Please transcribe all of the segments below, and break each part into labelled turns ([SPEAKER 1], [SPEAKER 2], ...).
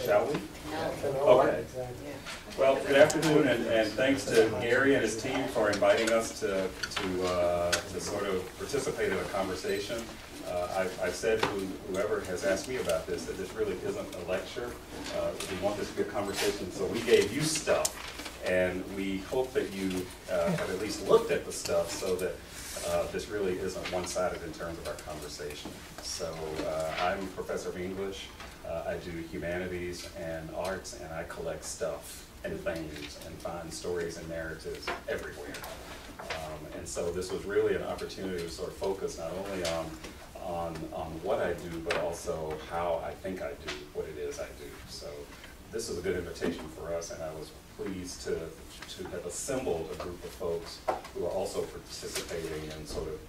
[SPEAKER 1] Shall we?
[SPEAKER 2] No.
[SPEAKER 1] Okay. Well, good afternoon, and thanks to Gary and his team for inviting us to sort of participate in a conversation. I've said to whoever has asked me about this that this really isn't a lecture. We want this to be a conversation, so we gave you stuff, and we hope that you have at least looked at the stuff so that this really isn't one-sided in terms of our conversation. So I'm a professor of English. I do humanities and arts, and I collect stuff and things and find stories and narratives everywhere. And so this was really an opportunity to sort of focus not only on what I do, but also how I think I do what it is I do. So this is a good invitation for us, and I was pleased to have assembled a group of folks who are also participating in sort of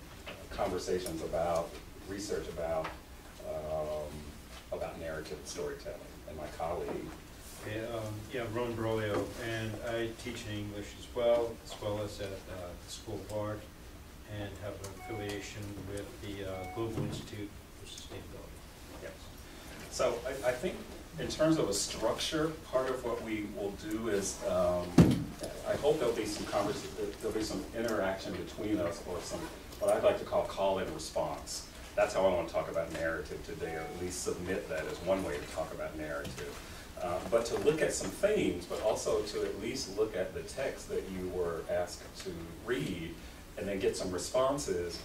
[SPEAKER 1] conversations about, research about narrative storytelling. And my colleague.
[SPEAKER 3] Yeah, Ron Broglio, and I teach in English as well as at the School of Art, and have an affiliation with the Global Institute for Sustainability.
[SPEAKER 1] Yes. So I think in terms of a structure, part of what we will do is, I hope there'll be some there'll be some interaction between us, or some, what I'd like to call and response. That's how I want to talk about narrative today, or at least submit that as one way to talk about narrative. But to look at some themes, but also to at least look at the text that you were asked to read, and then get some responses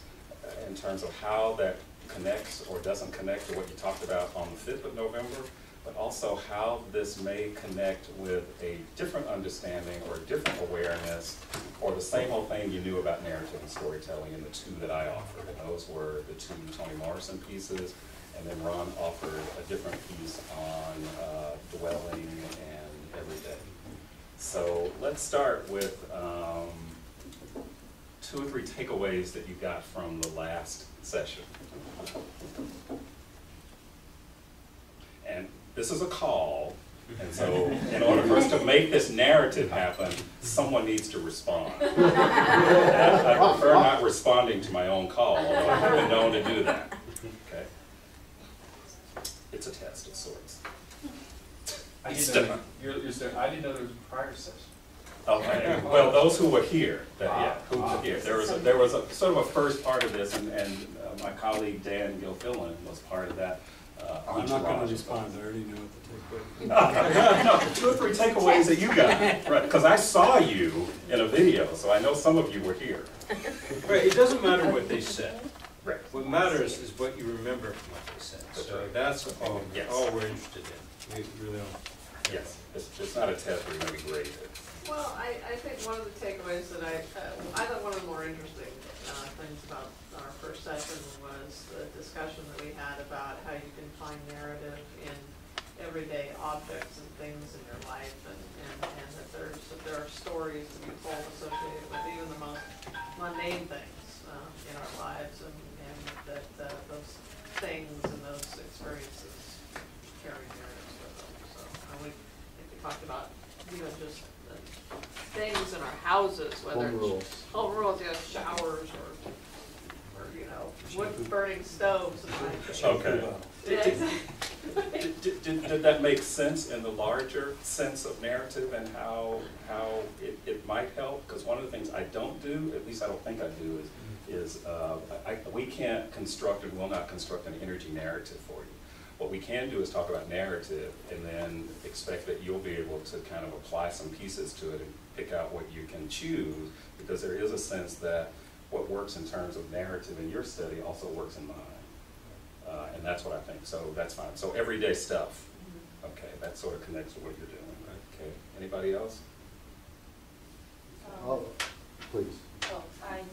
[SPEAKER 1] in terms of how that connects or doesn't connect to what you talked about on the 5th of November, but also how this may connect with a different understanding or a different awareness, or the same old thing you knew about narrative and storytelling in the two that I offered. And those were the two Toni Morrison pieces, and then Ron offered a different piece on dwelling and everyday. So let's start with 2 or 3 takeaways that you got from the last session. And this is a call, and so in order for us to make this narrative happen, someone needs to respond. I prefer not responding to my own call, although I have been known to do that. Okay? It's a test of sorts.
[SPEAKER 4] I didn't know there was a prior session.
[SPEAKER 1] Okay. Well, those who were here, who were here. There was a sort of a first part of this, and my colleague Dan Gilfillan was part of that.
[SPEAKER 5] I'm not going to respond. I already know what the takeaway.
[SPEAKER 1] No, 2 or 3 takeaways that you got, right? Because I saw you in a video, so I know some of you were here.
[SPEAKER 3] Right. It doesn't matter what they said.
[SPEAKER 1] Right.
[SPEAKER 3] What matters is what you remember from what they said. So that's all, all we're interested in. We really don't.
[SPEAKER 1] Yes. It's not a test where you're going to be graded.
[SPEAKER 2] Well, I think one of the takeaways that I thought one of the more interesting things about our first session was the discussion that we had about how you can find narrative in everyday objects and things in your life, and that there are stories to be told associated with even the most mundane things in our lives, and that those things and those experiences carry narratives with them. So we talked about even just things in our houses, whether it's home rules, showers, or wood burning stoves.
[SPEAKER 1] Okay. Did that make sense in the larger sense of narrative and how it might help? Because one of the things I don't do, at least I don't think I do, is we can't construct and will not construct an energy narrative for you. What we can do is talk about narrative and then expect that you'll be able to kind of apply some pieces to it and pick out what you can choose, because there is a sense that what works in terms of narrative in your study also works in mine. And that's what I think, so that's fine. So everyday stuff, okay, that sort of connects with what you're doing. Okay, anybody else?
[SPEAKER 5] Please.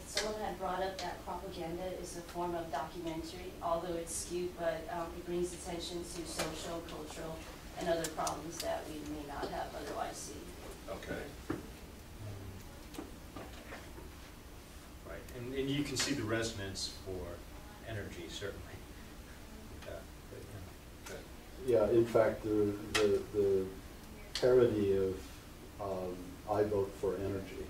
[SPEAKER 6] Someone had brought up that propaganda is a form of documentary, although it's skewed, but it brings attention to social, cultural, and other problems that we may not have otherwise seen.
[SPEAKER 1] Okay.
[SPEAKER 3] Right, and you can see the resonance for energy, certainly.
[SPEAKER 5] Yeah, in fact, the parody of I vote for energy,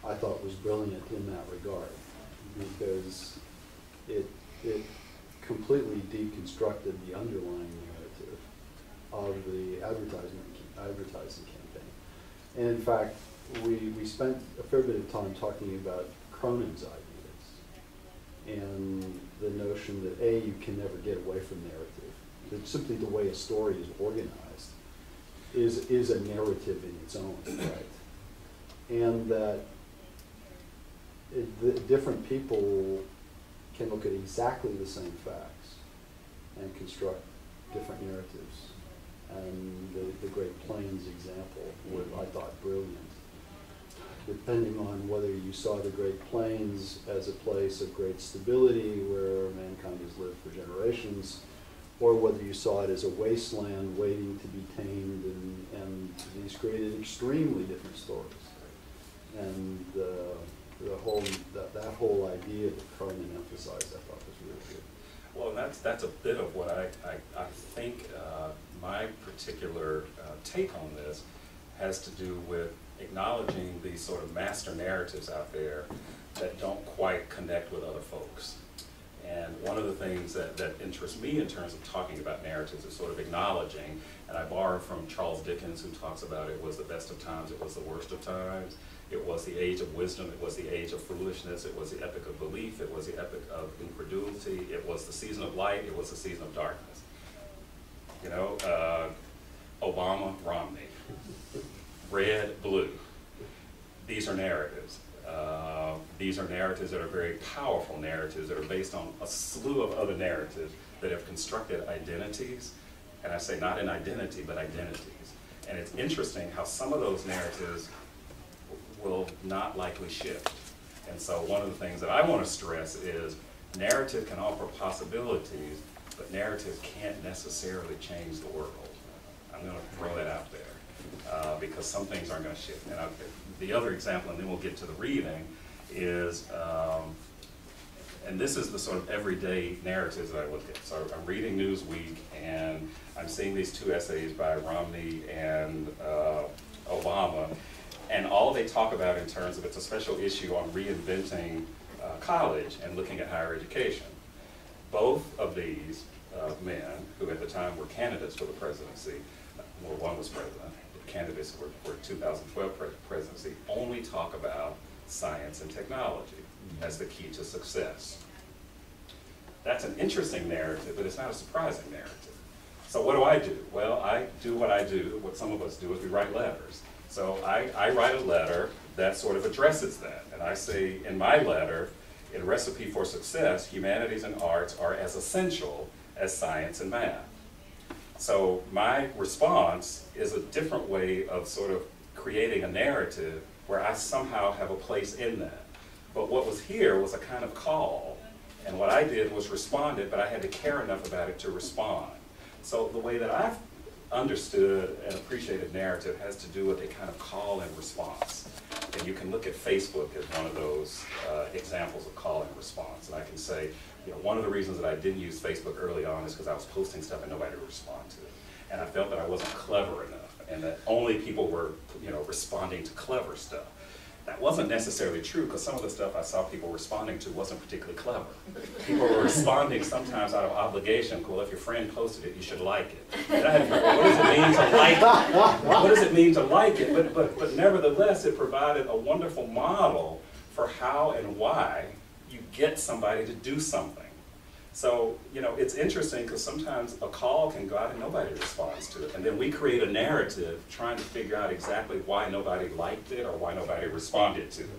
[SPEAKER 5] I thought was brilliant in that regard, because it completely deconstructed the underlying narrative of the advertising campaign. And in fact, we spent a fair bit of time talking about Cronin's ideas and the notion that you can never get away from narrative. That simply the way a story is organized is a narrative in its own right. And that different people can look at exactly the same facts and construct different narratives. And the Great Plains example was, I thought, brilliant. Depending on whether you saw the Great Plains as a place of great stability where mankind has lived for generations, or whether you saw it as a wasteland waiting to be tamed, and these created extremely different stories. And that whole idea that Cronin emphasized, I thought was really good.
[SPEAKER 1] Well, and that's a bit of what I think my particular take on this has to do with acknowledging these sort of master narratives out there that don't quite connect with other folks. And one of the things that interests me in terms of talking about narratives is sort of acknowledging, and I borrow from Charles Dickens, who talks about it was the best of times, it was the worst of times, it was the age of wisdom, it was the age of foolishness, it was the epoch of belief, it was the epoch of incredulity, it was the season of light, it was the season of darkness. You know, Obama, Romney, red, blue. These are narratives. These are narratives that are very powerful narratives that are based on a slew of other narratives that have constructed identities. And I say not an identity, but identities. And it's interesting how some of those narratives will not likely shift. And so one of the things that I want to stress is narrative can offer possibilities, but narrative can't necessarily change the world. I'm going to throw that out there because some things aren't going to shift. And the other example, and then we'll get to the reading, is, and this is the sort of everyday narratives that I look at. So I'm reading Newsweek, and I'm seeing these two essays by Romney and Obama, and all they talk about in terms of, it's a special issue on reinventing college and looking at higher education. Both of these men, who at the time were candidates for the presidency, well, one was president, the candidates for 2012 presidency, only talk about science and technology as the key to success. That's an interesting narrative, but it's not a surprising narrative. So what do? Well, I do what I do, what some of us do, is we write letters. So I write a letter that sort of addresses that. And I say in my letter, in Recipe for Success, humanities and arts are as essential as science and math. So my response is a different way of sort of creating a narrative where I somehow have a place in that. But what was here was a kind of call. And what I did was responded, but I had to care enough about it to respond. So the way that I've understood and appreciated narrative has to do with a kind of call and response. And you can look at Facebook as one of those examples of call and response. And I can say, you know, one of the reasons that I didn't use Facebook early on is because I was posting stuff and nobody would respond to it. And I felt that I wasn't clever enough, and that only people were, you know, responding to clever stuff. That wasn't necessarily true, because some of the stuff I saw people responding to wasn't particularly clever. People were responding sometimes out of obligation. Well, if your friend posted it, you should like it. And I had to, what does it mean to like it? What does it mean to like it? But nevertheless, it provided a wonderful model for how and why you get somebody to do something. So, you know, it's interesting because sometimes a call can go out and nobody responds to it. And then we create a narrative trying to figure out exactly why nobody liked it or why nobody responded to it.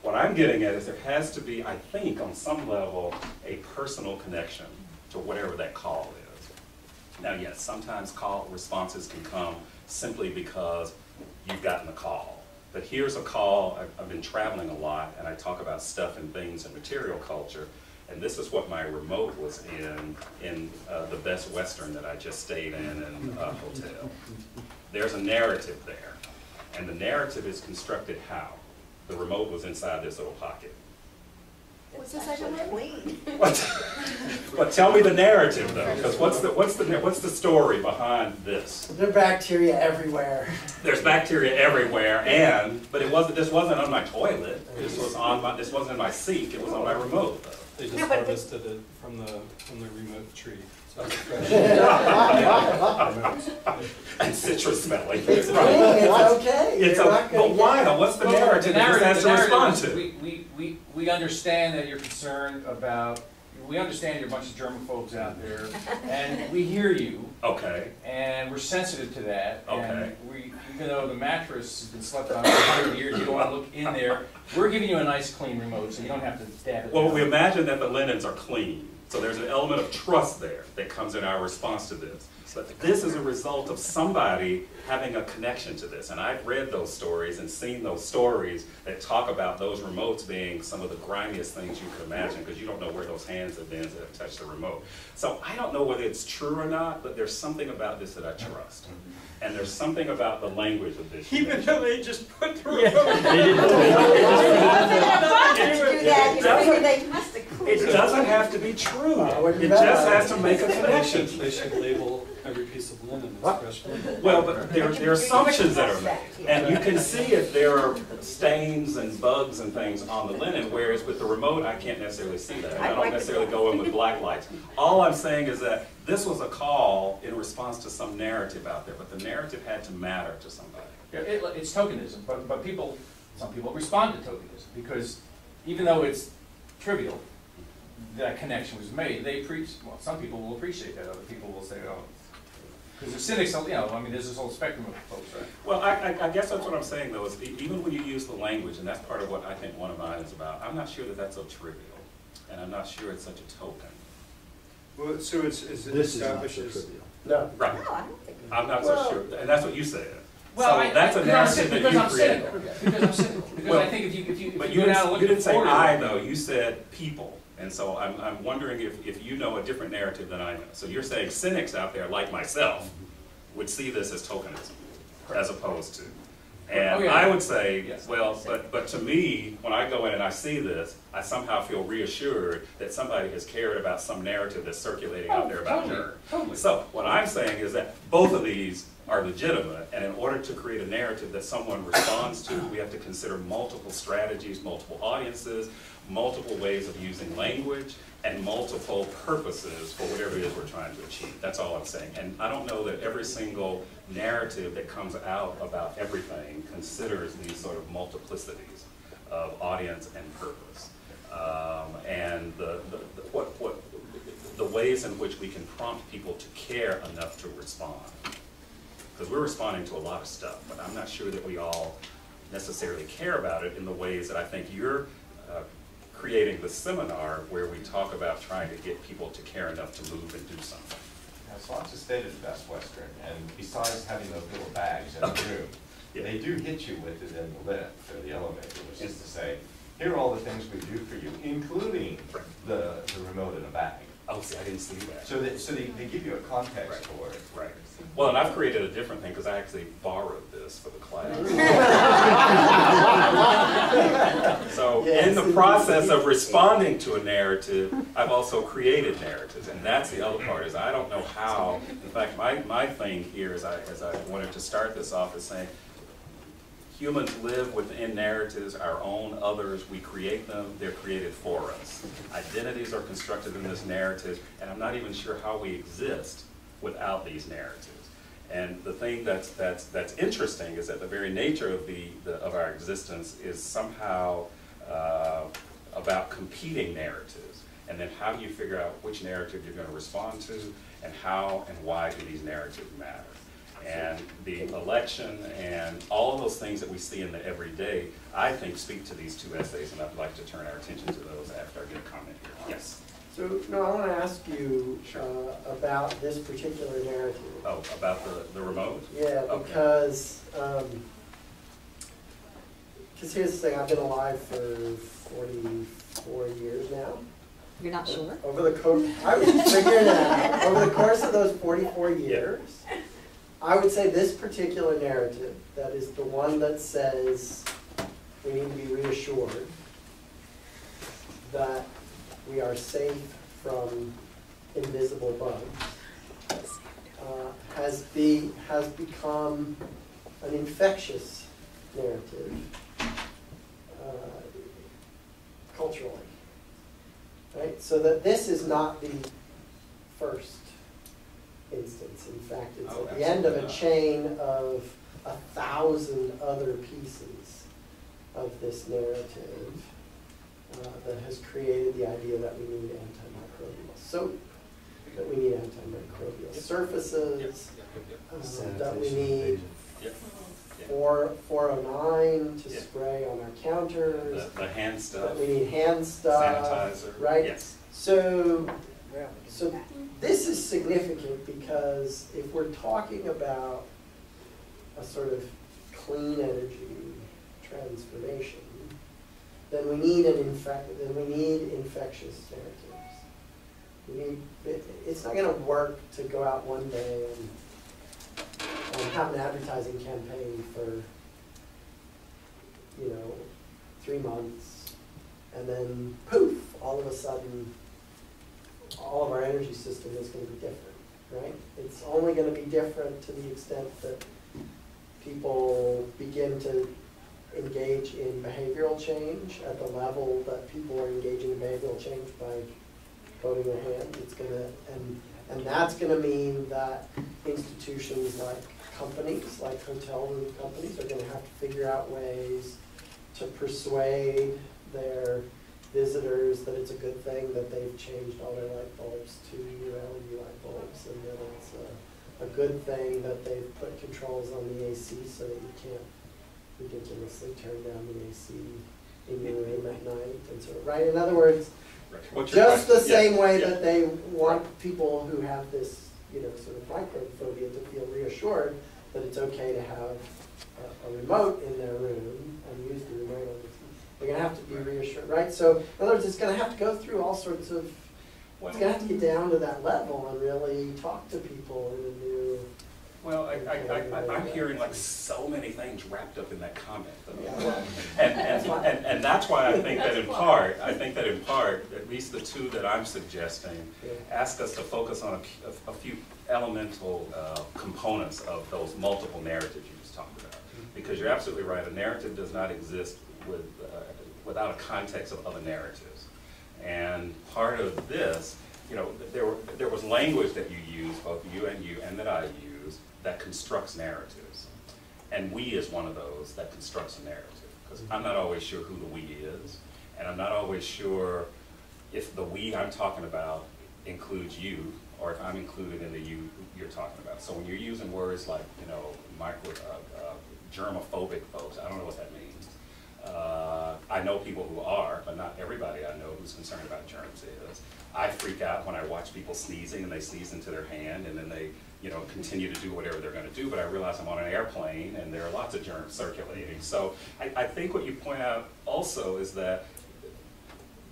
[SPEAKER 1] What I'm getting at is there has to be, I think, on some level, a personal connection to whatever that call is. Now, yes, sometimes call responses can come simply because you've gotten a call. But here's a call. I've been traveling a lot, and I talk about stuff and things and material culture. And this is what my remote was in the Best Western that I just stayed in a hotel. There's a narrative there. And the narrative is constructed how? The remote was inside this little pocket.
[SPEAKER 6] What's the second one?
[SPEAKER 1] But tell me the narrative though, because what's the story behind this?
[SPEAKER 7] There are bacteria everywhere.
[SPEAKER 1] There's bacteria everywhere, but this wasn't on my toilet. This wasn't in my sink. It was on my remote though.
[SPEAKER 8] They just
[SPEAKER 2] No, but
[SPEAKER 8] harvested it from the remote tree. So it's fresh.
[SPEAKER 1] And citrus smelling.
[SPEAKER 7] It's clean, it's okay.
[SPEAKER 1] It's
[SPEAKER 7] You're
[SPEAKER 1] a,
[SPEAKER 7] not gonna
[SPEAKER 1] but why
[SPEAKER 7] get-
[SPEAKER 1] though? What's the narrative that this has to respond to?
[SPEAKER 4] We understand that you're concerned about, we understand you're a bunch of germaphobes out there, and we hear you,
[SPEAKER 1] Okay,
[SPEAKER 4] and we're sensitive to that.
[SPEAKER 1] Okay.
[SPEAKER 4] And we, even though the mattress has been slept on for 100 years, you don't want to look in there. We're giving you a nice clean remote, so you don't have to stab it.
[SPEAKER 1] well,
[SPEAKER 4] down.
[SPEAKER 1] we imagine that the linens are clean, so there's an element of trust there that comes in our response to this. But this is a result of somebody having a connection to this, and I've read those stories and seen those stories that talk about those remotes being some of the grimiest things you could imagine, because you don't know where those hands have been that have touched the remote. So I don't know whether it's true or not, but there's something about this that I trust. And there's something about the language of this.
[SPEAKER 3] Even though they just put the remote.
[SPEAKER 1] It doesn't have to be true.
[SPEAKER 7] wouldn't
[SPEAKER 1] It
[SPEAKER 7] bet
[SPEAKER 1] just
[SPEAKER 7] on
[SPEAKER 1] has
[SPEAKER 7] it.
[SPEAKER 1] to make a connection.
[SPEAKER 8] They should label every piece of linen as fresh linen.
[SPEAKER 1] Well, but there are assumptions that are made. And you can see if there are stains and bugs and things on the linen, whereas with the remote, I can't necessarily see that. I don't necessarily go in with black lights. All I'm saying is that this was a call in response to some narrative out there, but the narrative had to matter to somebody.
[SPEAKER 4] Yeah, it's tokenism, but people, some people respond to tokenism, because even though it's trivial, that connection was made, well, some people will appreciate that, other people will say, oh, because the cynics, you know, I mean, there's this whole spectrum of folks, right?
[SPEAKER 1] Well, I guess that's what I'm saying, though, is even when you use the language, and that's part of what I think one of mine is about, I'm not sure that that's so trivial, and I'm not sure it's such a token.
[SPEAKER 3] Well, so it's
[SPEAKER 5] This is not so
[SPEAKER 3] establishes.
[SPEAKER 5] trivial.
[SPEAKER 7] No.
[SPEAKER 1] Right. I'm not so sure, and that's what you said.
[SPEAKER 4] Well,
[SPEAKER 1] So that's a narrative that you created.
[SPEAKER 4] Because I'm cynical. Because
[SPEAKER 1] Well,
[SPEAKER 4] I think if you
[SPEAKER 1] But
[SPEAKER 4] go down and look
[SPEAKER 1] you
[SPEAKER 4] at
[SPEAKER 1] didn't say
[SPEAKER 4] 40,
[SPEAKER 1] I, though, you said people. And so I'm wondering if you know a different narrative than I know. So you're saying cynics out there, like myself, would see this as tokenism, as opposed to. And
[SPEAKER 4] Oh, yeah.
[SPEAKER 1] I would say,
[SPEAKER 4] Yes.
[SPEAKER 1] well, but to me, when I go in and I see this, I somehow feel reassured that somebody has cared about some narrative that's circulating out there about her.
[SPEAKER 4] Totally.
[SPEAKER 1] So what I'm saying is that both of these are legitimate, and in order to create a narrative that someone responds to, we have to consider multiple strategies, multiple audiences, multiple ways of using language, and multiple purposes for whatever it is we're trying to achieve. That's all I'm saying. And I don't know that every single narrative that comes out about everything considers these sort of multiplicities of audience and purpose. And the ways in which we can prompt people to care enough to respond. Because we're responding to a lot of stuff, but I'm not sure that we all necessarily care about it in the ways that I think you're creating the seminar where we talk about trying to get people to care enough to move and do something.
[SPEAKER 9] Now, Swanson State is Best Western, and besides having those little bags in the room,
[SPEAKER 1] Yeah.
[SPEAKER 9] they do hit you with it in the lift or the elevator, which is to say, here are all the things we do for you, including the remote in a bag.
[SPEAKER 1] Oh, see, I didn't see that.
[SPEAKER 9] So they give you a context
[SPEAKER 1] Right.
[SPEAKER 9] for it.
[SPEAKER 1] Right. Well, and I've created a different thing because I actually borrowed this for the class. So in the process of responding to a narrative, I've also created narratives, and that's the other part, is I don't know how. In fact, my thing here is as I wanted to start this off is saying, humans live within narratives, our own, others, we create them, they're created for us. Identities are constructed in this narrative, and I'm not even sure how we exist without these narratives. And the thing that's interesting is that the very nature of our existence is somehow about competing narratives. And then how do you figure out which narrative you're going to respond to, and how and why do these narratives matter? And the election and all of those things that we see in the everyday, I think, speak to these two essays, and I'd like to turn our attention to those after I get a comment here. Yes?
[SPEAKER 7] So, no, I want to ask you
[SPEAKER 1] Sure.
[SPEAKER 7] about this particular narrative.
[SPEAKER 1] Oh, about the remote?
[SPEAKER 7] Yeah,
[SPEAKER 1] Okay.
[SPEAKER 7] because here's the thing, I've been alive for 44 years now.
[SPEAKER 10] You're not sure?
[SPEAKER 7] Over the course, I was figuring it out. Over the course of those 44 years, I would say this particular narrative, that is the one that says we need to be reassured that we are safe from invisible bugs, has become an infectious narrative culturally. Right? so that this is not the first instance. In fact, it's
[SPEAKER 1] Oh,
[SPEAKER 7] at the end of a
[SPEAKER 1] absolutely
[SPEAKER 7] chain of 1,000 other pieces of this narrative that has created the idea that we need antimicrobial soap, that we need antimicrobial surfaces, that we need
[SPEAKER 1] Yep.
[SPEAKER 7] 409 to
[SPEAKER 1] Yeah.
[SPEAKER 7] spray on our counters,
[SPEAKER 1] The hand stuff,
[SPEAKER 7] that we need hand stuff,
[SPEAKER 1] sanitizer.
[SPEAKER 7] right?
[SPEAKER 1] Yes.
[SPEAKER 7] So this is significant because if we're talking about a sort of clean energy transformation, then we need infectious narratives. It's not going to work to go out one day and have an advertising campaign for 3 months, and then poof, all of a sudden, all of our energy system is going to be different, right? It's only going to be different to the extent that people begin to engage in behavioral change at the level that people are engaging in behavioral change by voting their hand. It's going to, and that's going to mean that institutions like companies, like hotel room companies, are going to have to figure out ways to persuade their visitors that it's a good thing that they've changed all their light bulbs to LED light bulbs, and that it's a good thing that they've put controls on the AC so that you can't ridiculously turn down the AC in your room at night, and so, right? In other words,
[SPEAKER 1] What's your
[SPEAKER 7] just the
[SPEAKER 1] question?
[SPEAKER 7] same
[SPEAKER 1] Yeah,
[SPEAKER 7] way
[SPEAKER 1] yeah.
[SPEAKER 7] that they want people who have this, sort of microphobia to feel reassured that it's okay to have a remote in their room and use the remote on the TV. They're going to have to be reassured, right? So, in other words, it's going to have to go through all sorts of, it's going to have to get down to that level and really talk to people in a new.
[SPEAKER 1] Well, I'm hearing like so many things wrapped up in that comment.
[SPEAKER 7] Yeah, well,
[SPEAKER 1] And that's why I think that in part, at least the two that I'm suggesting, ask us to focus on a few elemental components of those multiple narratives you just talked about. Because you're absolutely right, a narrative does not exist without a context of other narratives. And part of this, there was language that you used, both you and that I used, that constructs narratives. And we is one of those that constructs a narrative. Because I'm not always sure who the we is, and I'm not always sure if the we I'm talking about includes you, or if I'm included in the you you're talking about. So when you're using words like, germophobic folks, I don't know what that means. I know people who are, but not everybody I know who's concerned about germs is. I freak out when I watch people sneezing and they sneeze into their hand and then they, continue to do whatever they're going to do, but I realize I'm on an airplane and there are lots of germs circulating. So I think what you point out also is that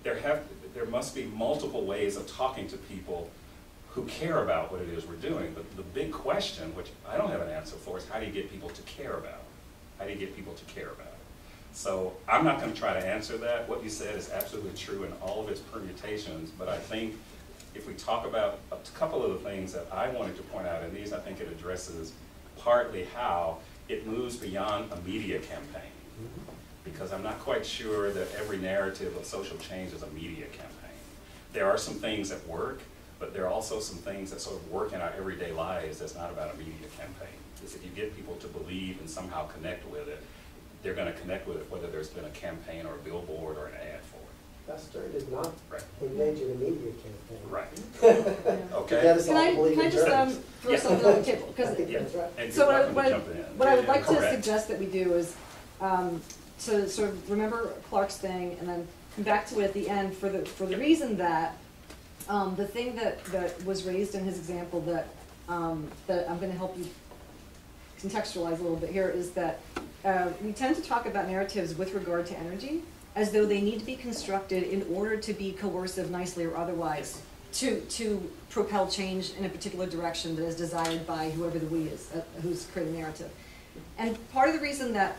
[SPEAKER 1] there must be multiple ways of talking to people who care about what it is we're doing. But the big question, which I don't have an answer for, is how do you get people to care about it? How do you get people to care about it? So I'm not going to try to answer that. What you said is absolutely true in all of its permutations, but I think if we talk about a couple of the things that I wanted to point out in these, I think it addresses partly how it moves beyond a media campaign. Because I'm not quite sure that every narrative of social change is a media campaign. There are some things that work, but there are also some things that sort of work in our everyday lives that's not about a media campaign. Because if you get people to believe and somehow connect with it, they're going to connect with it whether there's been a campaign or a billboard or an ad for it.
[SPEAKER 7] Pastor did not
[SPEAKER 1] Right.
[SPEAKER 7] engage in a media campaign.
[SPEAKER 1] Right.
[SPEAKER 7] To
[SPEAKER 1] Okay.
[SPEAKER 7] get us
[SPEAKER 10] Can
[SPEAKER 7] all
[SPEAKER 10] I,
[SPEAKER 7] to believe
[SPEAKER 10] can I
[SPEAKER 7] in
[SPEAKER 10] just
[SPEAKER 7] germs.
[SPEAKER 10] throw
[SPEAKER 1] Yeah.
[SPEAKER 10] something on the table?
[SPEAKER 7] I
[SPEAKER 10] Because
[SPEAKER 7] think that's right.
[SPEAKER 1] And
[SPEAKER 10] so
[SPEAKER 1] you're
[SPEAKER 10] what I,
[SPEAKER 1] welcome to jump in.
[SPEAKER 10] what I would like to
[SPEAKER 1] Correct.
[SPEAKER 10] suggest that we do is to sort of remember Clark's thing and then come back to it at the end for the reason that the thing that was raised in his example that that I'm going to help you contextualize a little bit here is that we tend to talk about narratives with regard to energy as though they need to be constructed in order to be coercive nicely or otherwise to propel change in a particular direction that is desired by whoever the we is, who's creating the narrative. And part of the reason that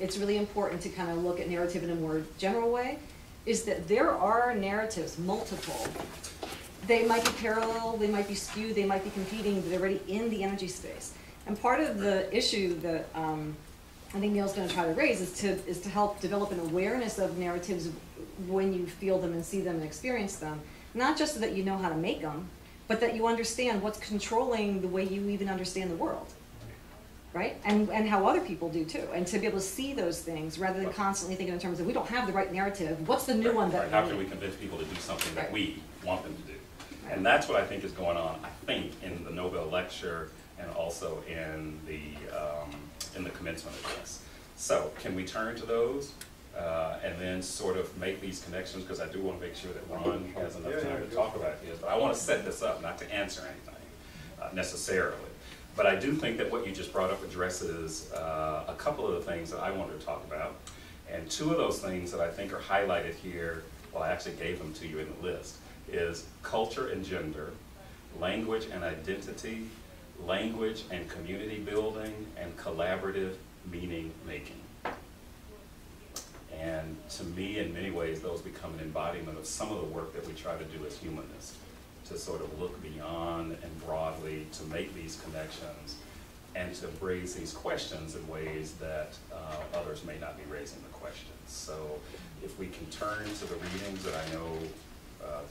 [SPEAKER 10] it's really important to kind of look at narrative in a more general way is that there are narratives, multiple. They might be parallel, they might be skewed, they might be competing, but they're already in the energy space. And part of the issue that I think Neil's going to try to raise is to help develop an awareness of narratives when you feel them and see them and experience them. Not just so that you know how to make them, but that you understand what's controlling the way you even understand the world, right? And how other people do too. And to be able to see those things rather than constantly thinking in terms of we don't have the right narrative. What's the new one that we
[SPEAKER 1] How
[SPEAKER 10] need?
[SPEAKER 1] can we convince people to do something that
[SPEAKER 10] Right.
[SPEAKER 1] we want them to do?
[SPEAKER 10] Right.
[SPEAKER 1] And that's what I think is going on, I think, in the Nobel lecture and also in the commencement address. So can we turn to those and then sort of make these connections? Because I do want to make sure that Ron has enough time to talk about his. But I want to set this up, not to answer anything necessarily. But I do think that what you just brought up addresses a couple of the things that I wanted to talk about. And two of those things that I think are highlighted here, well, I actually gave them to you in the list, is culture and gender, language and identity, language and community building, and collaborative meaning making. And to me, in many ways, those become an embodiment of some of the work that we try to do as humanists, to sort of look beyond and broadly to make these connections and to raise these questions in ways that others may not be raising the questions. So if we can turn to the readings that I know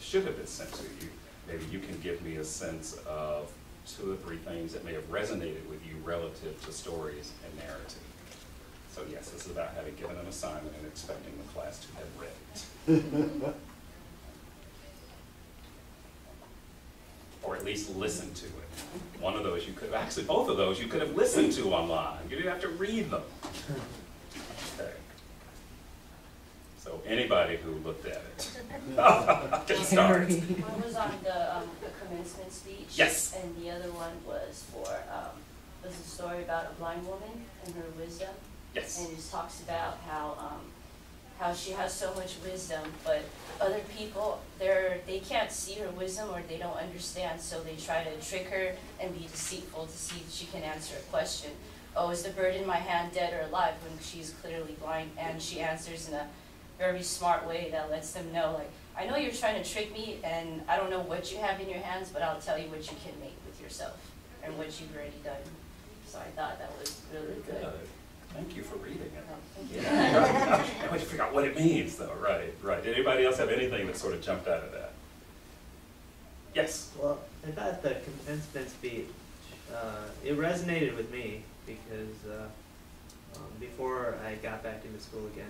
[SPEAKER 1] should have been sent to you, maybe you can give me a sense of 2 or 3 things that may have resonated with you relative to stories and narrative. So yes, this is about having given an assignment and expecting the class to have read it. Or at least listen to it. One of those you could have, actually both of those you could have listened to online. You didn't have to read them. Okay. So anybody who looked at it can start.
[SPEAKER 6] One was on the commencement speech.
[SPEAKER 1] Yes.
[SPEAKER 6] And the other one was was a story about a blind woman and her wisdom.
[SPEAKER 1] Yes.
[SPEAKER 6] And it just talks about how she has so much wisdom, but other people, they can't see her wisdom or they don't understand, so they try to trick her and be deceitful to see if she can answer a question. Oh, is the bird in my hand dead or alive, when she's clearly blind? And she answers in a very smart way that lets them know, like, I know you're trying to trick me and I don't know what you have in your hands, but I'll tell you what you can make with yourself and what you've already done. So I thought that was really good.
[SPEAKER 1] Thank you for reading it.
[SPEAKER 6] Oh, thank you.
[SPEAKER 1] Yeah. I want to figure out what it means, though. Right, right. Did anybody else have anything that sort of jumped out of that? Yes.
[SPEAKER 11] Well, I thought the commencement speech, it resonated with me because before I got back into school again,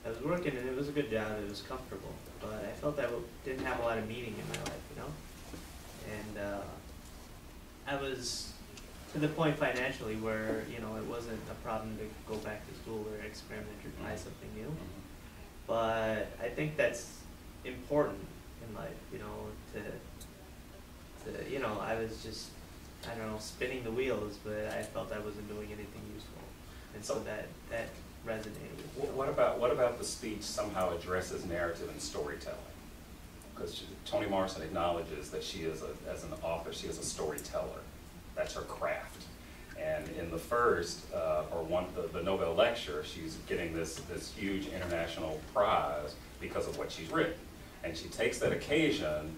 [SPEAKER 11] I was working and it was a good job, it was comfortable, but I felt I didn't have a lot of meaning in my life, you know? And I was to the point financially where, you know, it wasn't a problem to go back to school or experiment or try something new. But I think that's important in life, you know, to you know, I was just, I don't know, spinning the wheels, but I felt I wasn't doing anything useful. And so that resonated with me.
[SPEAKER 1] What about the speech somehow addresses narrative and storytelling? Because Toni Morrison acknowledges that she is, as an author, she is a storyteller. That's her craft. And in the first, the Nobel lecture, she's getting this huge international prize because of what she's written. And she takes that occasion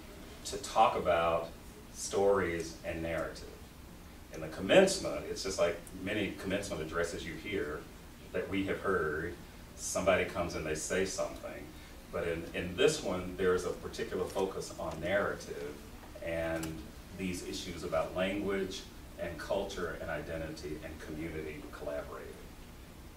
[SPEAKER 1] to talk about stories and narrative. In the commencement, it's just like many commencement addresses you hear that we have heard, somebody comes and they say something. But in this one, there's a particular focus on narrative and these issues about language and culture and identity and community collaborating.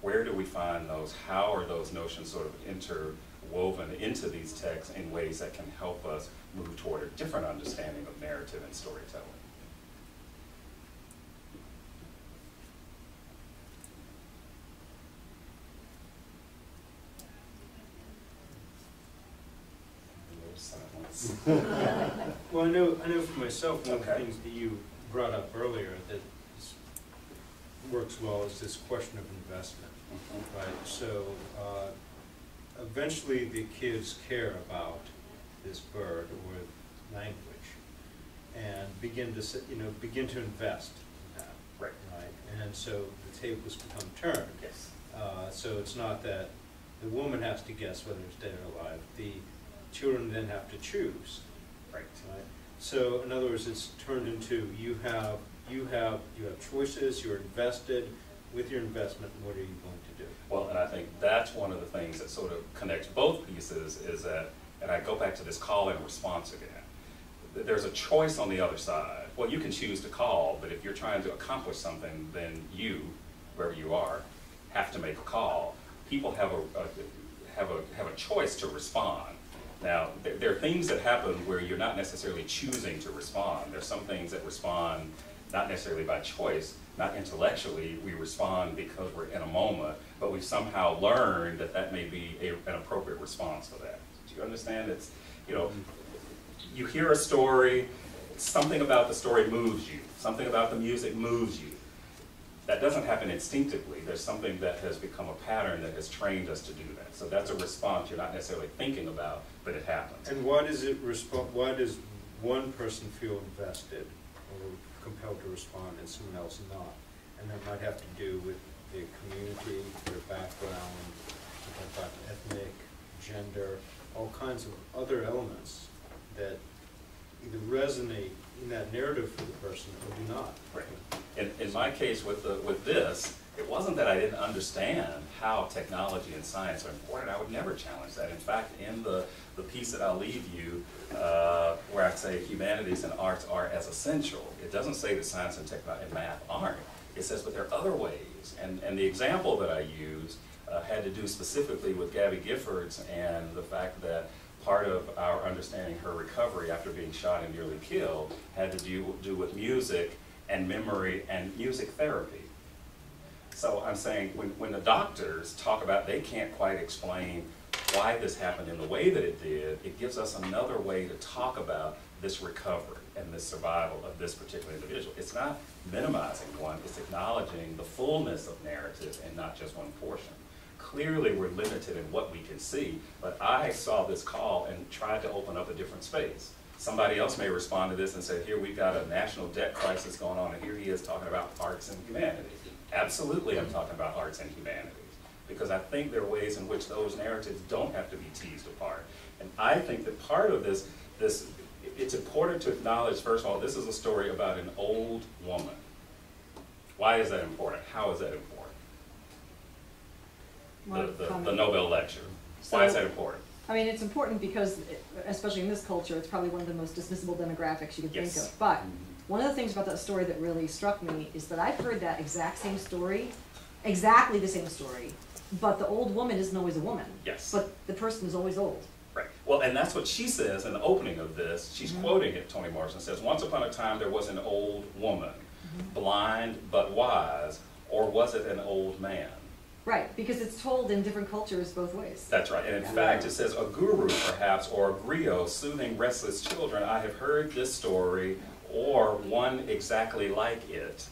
[SPEAKER 1] Where do we find those? How are those notions sort of interwoven into these texts in ways that can help us move toward a different understanding of narrative and storytelling?
[SPEAKER 3] Well, I know for myself, one of the
[SPEAKER 1] Okay.
[SPEAKER 3] things that you brought up earlier that works well is this question of investment, right? So eventually the kids care about this bird or language and begin to invest in that,
[SPEAKER 1] Right.
[SPEAKER 3] right? And so the tables become turned.
[SPEAKER 1] Yes.
[SPEAKER 3] So it's not that the woman has to guess whether it's dead or alive. The children then have to choose.
[SPEAKER 1] Right.
[SPEAKER 3] Right. So in other words, it's turned into you have choices. You're invested. with your investment, what are you going to do?
[SPEAKER 1] Well, and I think that's one of the things that sort of connects both pieces is that, and I go back to this call and response again. There's a choice on the other side. Well, you can choose to call, but if you're trying to accomplish something, then you, wherever you are, have to make a call. People have a choice to respond. Now, there are things that happen where you're not necessarily choosing to respond. There's some things that respond not necessarily by choice, not intellectually. We respond because we're in a moment, but we've somehow learned that that may be an appropriate response for that. Do you understand? It's, you know, you hear a story, something about the story moves you, something about the music moves you. That doesn't happen instinctively. There's something that has become a pattern that has trained us to do that. So that's a response you're not necessarily thinking about, but it happens.
[SPEAKER 3] And why does why does one person feel invested or compelled to respond and someone else not? And that might have to do with their community, their background, about ethnic, gender, all kinds of other elements that either resonate in that narrative for the person or do not.
[SPEAKER 1] Right. In my case with this, it wasn't that I didn't understand how technology and science are important. I would never challenge that. In fact, in the piece that I'll leave you, where I say humanities and arts are as essential, it doesn't say that science and technology and math aren't. It says, but there are other ways. And the example that I used had to do specifically with Gabby Giffords and the fact that part of our understanding her recovery after being shot and nearly killed had to do with music and memory and music therapy. So I'm saying when the doctors talk about they can't quite explain why this happened in the way that it did, it gives us another way to talk about this recovery and this survival of this particular individual. It's not minimizing one, it's acknowledging the fullness of narrative and not just one portion. Clearly we're limited in what we can see, but I saw this call and tried to open up a different space. Somebody else may respond to this and say, here we've got a national debt crisis going on, and here he is talking about arts and humanities. Absolutely I'm talking about arts and humanities, because I think there are ways in which those narratives don't have to be teased apart. And I think that part of this, it's important to acknowledge, first of all, this is a story about an old woman. Why is that important? How is that important? The Nobel lecture. Why is that important?
[SPEAKER 10] I mean, it's important because, especially in this culture, it's probably one of the most dismissible demographics you can think of. But one of the things about that story that really struck me is that I've heard that exact same story, exactly the same story, but the old woman isn't always a woman.
[SPEAKER 1] Yes.
[SPEAKER 10] But the person is always old.
[SPEAKER 1] Right. Well, and that's what she says in the opening of this. She's quoting it, Toni Morrison says, once upon a time there was an old woman, blind but wise, or was it an old man?
[SPEAKER 10] Right, because it's told in different cultures both ways.
[SPEAKER 1] That's right, and in fact it says, a guru perhaps, or a griot soothing restless children. I have heard this story, or one exactly like it,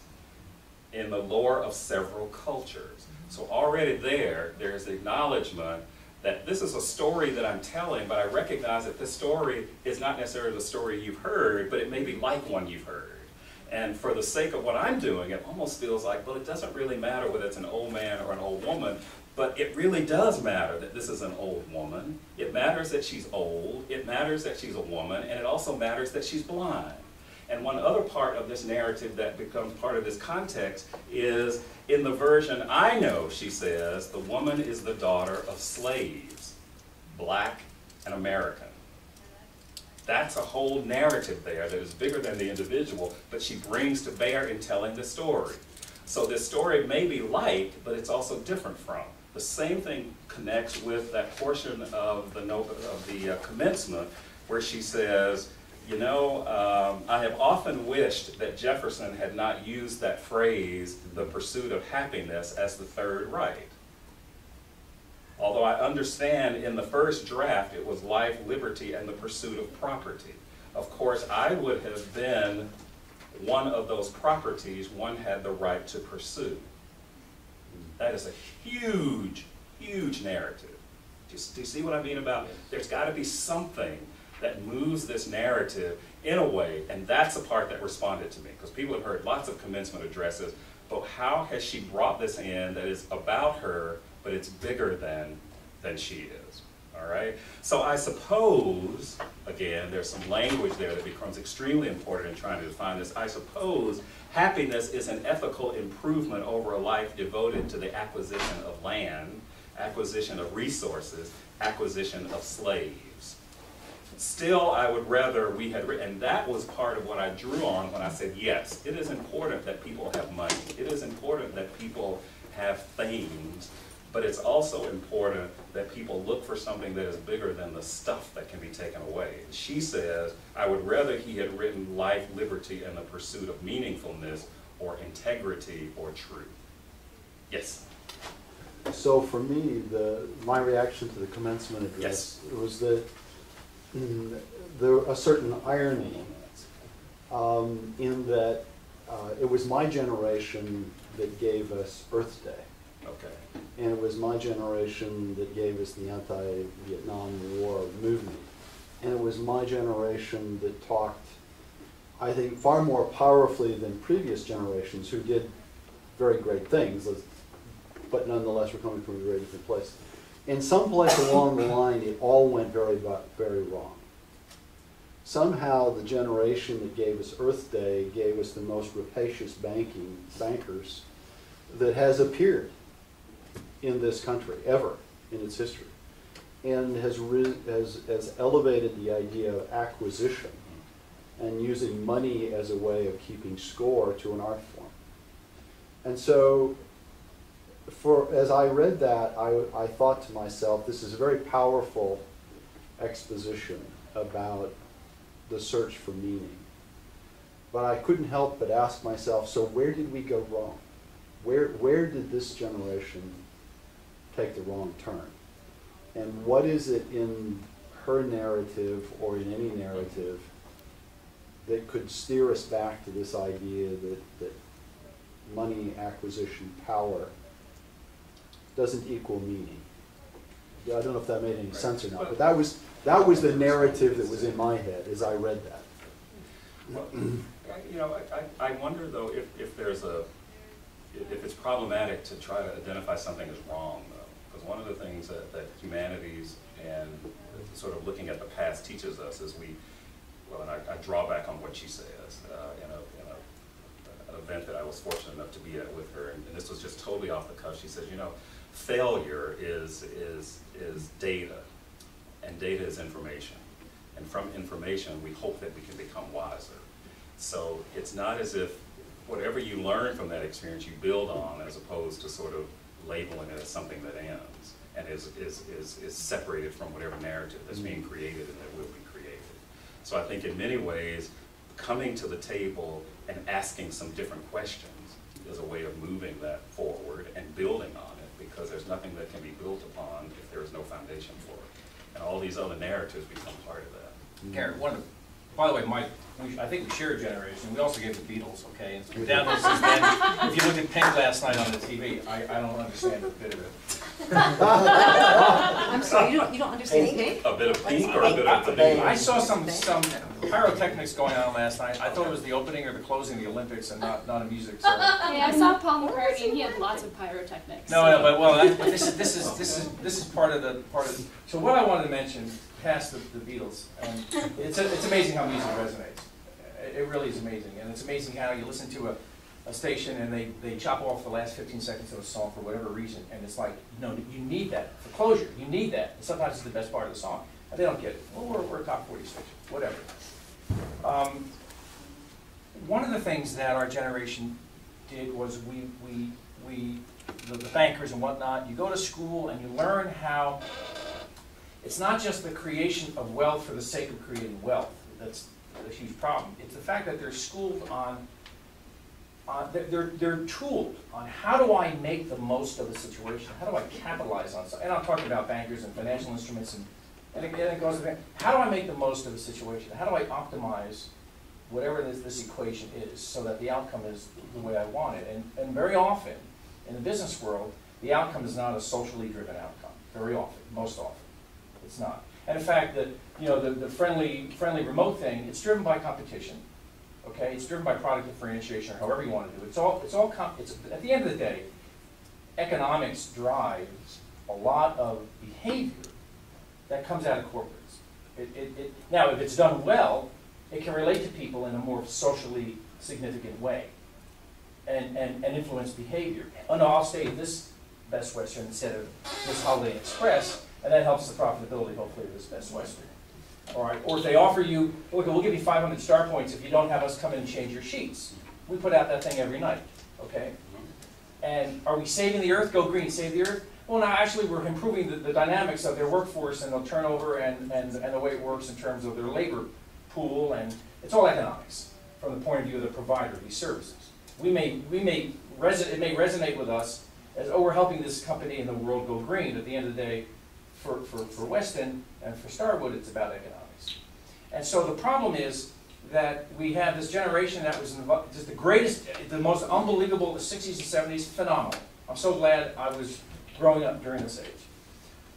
[SPEAKER 1] in the lore of several cultures. So already there's the acknowledgement that this is a story that I'm telling, but I recognize that this story is not necessarily the story you've heard, but it may be like one you've heard. And for the sake of what I'm doing, it almost feels like, well, it doesn't really matter whether it's an old man or an old woman, but it really does matter that this is an old woman. It matters that she's old, it matters that she's a woman, and it also matters that she's blind. And one other part of this narrative that becomes part of this context is, in the version I know, she says, the woman is the daughter of slaves, black and American. That's a whole narrative there that is bigger than the individual, but she brings to bear in telling the story. So this story may be like, but it's also different from. The same thing connects with that portion of the commencement where she says, you know, I have often wished that Jefferson had not used that phrase, the pursuit of happiness, as the third right. Although I understand in the first draft it was life, liberty, and the pursuit of property. Of course, I would have been one of those properties one had the right to pursue. That is a huge, huge narrative. Do you see what I mean about, there's got to be something that moves this narrative in a way, and that's the part that responded to me, because people have heard lots of commencement addresses, but how has she brought this in that is about her, but it's bigger than she is, all right? So I suppose again, there's some language there that becomes extremely important in trying to define this. I suppose happiness is an ethical improvement over a life devoted to the acquisition of land, acquisition of resources, acquisition of slaves. Still, I would rather we had written, and that was part of what I drew on when I said, yes, it is important that people have money. It is important that people have things, but it's also important that people look for something that is bigger than the stuff that can be taken away. She says, I would rather he had written life, liberty, and the pursuit of meaningfulness, or integrity, or truth. Yes?
[SPEAKER 5] So for me, my reaction to the commencement address was that there a certain irony in that it was my generation that gave us Earth Day.
[SPEAKER 1] Okay.
[SPEAKER 5] And it was my generation that gave us the anti-Vietnam War movement. And it was my generation that talked, I think, far more powerfully than previous generations who did very great things, but nonetheless were coming from a very different place. In some place along the line, it all went very, very wrong. Somehow the generation that gave us Earth Day gave us the most rapacious bankers that has appeared in this country, ever, in its history, and has elevated the idea of acquisition and using money as a way of keeping score to an art form. And so, as I read that, I thought to myself, this is a very powerful exposition about the search for meaning. But I couldn't help but ask myself, so where did we go wrong? Where did this generation take the wrong turn? And what is it in her narrative or in any narrative that could steer us back to this idea that money, acquisition, power doesn't equal meaning? I don't know if that made any sense or not, but that was the narrative that was in my head as I read that.
[SPEAKER 1] Well, you know, I wonder though if there's if it's problematic to try to identify something as wrong, though, because one of the things that humanities and sort of looking at the past teaches us is and I draw back on what she says in an event that I was fortunate enough to be at with her, and this was just totally off the cuff. She says, you know, failure is data, and data is information, and from information we hope that we can become wiser. So it's not as if whatever you learn from that experience you build on, as opposed to sort of labeling it as something that ends and is separated from whatever narrative that's being created and that will be created. So I think in many ways, coming to the table and asking some different questions is a way of moving that forward and building on it, because there's nothing that can be built upon if there is no foundation for it. And all these other narratives become part of that.
[SPEAKER 4] Karen, by the way, I think we share a generation. We also gave the Beatles, okay? And so down there since then, if you looked at Pink last night on the TV, I don't understand a bit of it.
[SPEAKER 10] I'm sorry, you don't understand Pink?
[SPEAKER 1] A bit of Pink or a bit of the Beatles?
[SPEAKER 4] I saw some pyrotechnics going on last night. I thought it was the opening or the closing of the Olympics and not a music. So.
[SPEAKER 12] Yeah, I saw Paul McCartney and he had lots of pyrotechnics.
[SPEAKER 4] No, but well, this is part of the. So what I wanted to mention, past the Beatles, and it's amazing how music resonates. It really is amazing, and it's amazing how you listen to a station and they chop off the last 15 seconds of a song for whatever reason, and it's like, no, you need that for closure. You need that. And sometimes it's the best part of the song, and they don't get it. Well, we're a top 40 station, whatever. One of the things that our generation did was the bankers and whatnot, you go to school and you learn how it's not just the creation of wealth for the sake of creating wealth. That's a huge problem. It's the fact that they're schooled on, they're tooled on how do I make the most of a situation? How do I capitalize on something? And I'm talking about bankers and financial instruments, and again it goes to how do I make the most of a situation? How do I optimize whatever this equation is so that the outcome is the way I want it? And very often, in the business world, the outcome is not a socially driven outcome. Very often, most often, it's not. And in fact, the friendly remote thing, it's driven by competition. Okay, it's driven by product differentiation, or however you want to do it. It's at the end of the day, economics drives a lot of behavior that comes out of corporates. Now, if it's done well, it can relate to people in a more socially significant way and influence behavior. Oh no, I'll stay at this Best Western instead of this Holiday Express, and that helps the profitability, hopefully, of this Best Western. All right, or if they offer you, look, we'll give you 500 star points if you don't have us come in and change your sheets. We put out that thing every night, okay? And are we saving the earth? Go green, save the earth? Well, no, actually, we're improving the dynamics of their workforce and the turnover and the way it works in terms of their labor pool, and it's all economics from the point of view of the provider of these services. It may resonate with us as, oh, we're helping this company in the world go green. At the end of the day, for Weston and for Starwood, it's about economics. And so the problem is that we have this generation that was just the greatest, the most unbelievable, the 60s and 70s, phenomenal. I'm so glad I was growing up during this age.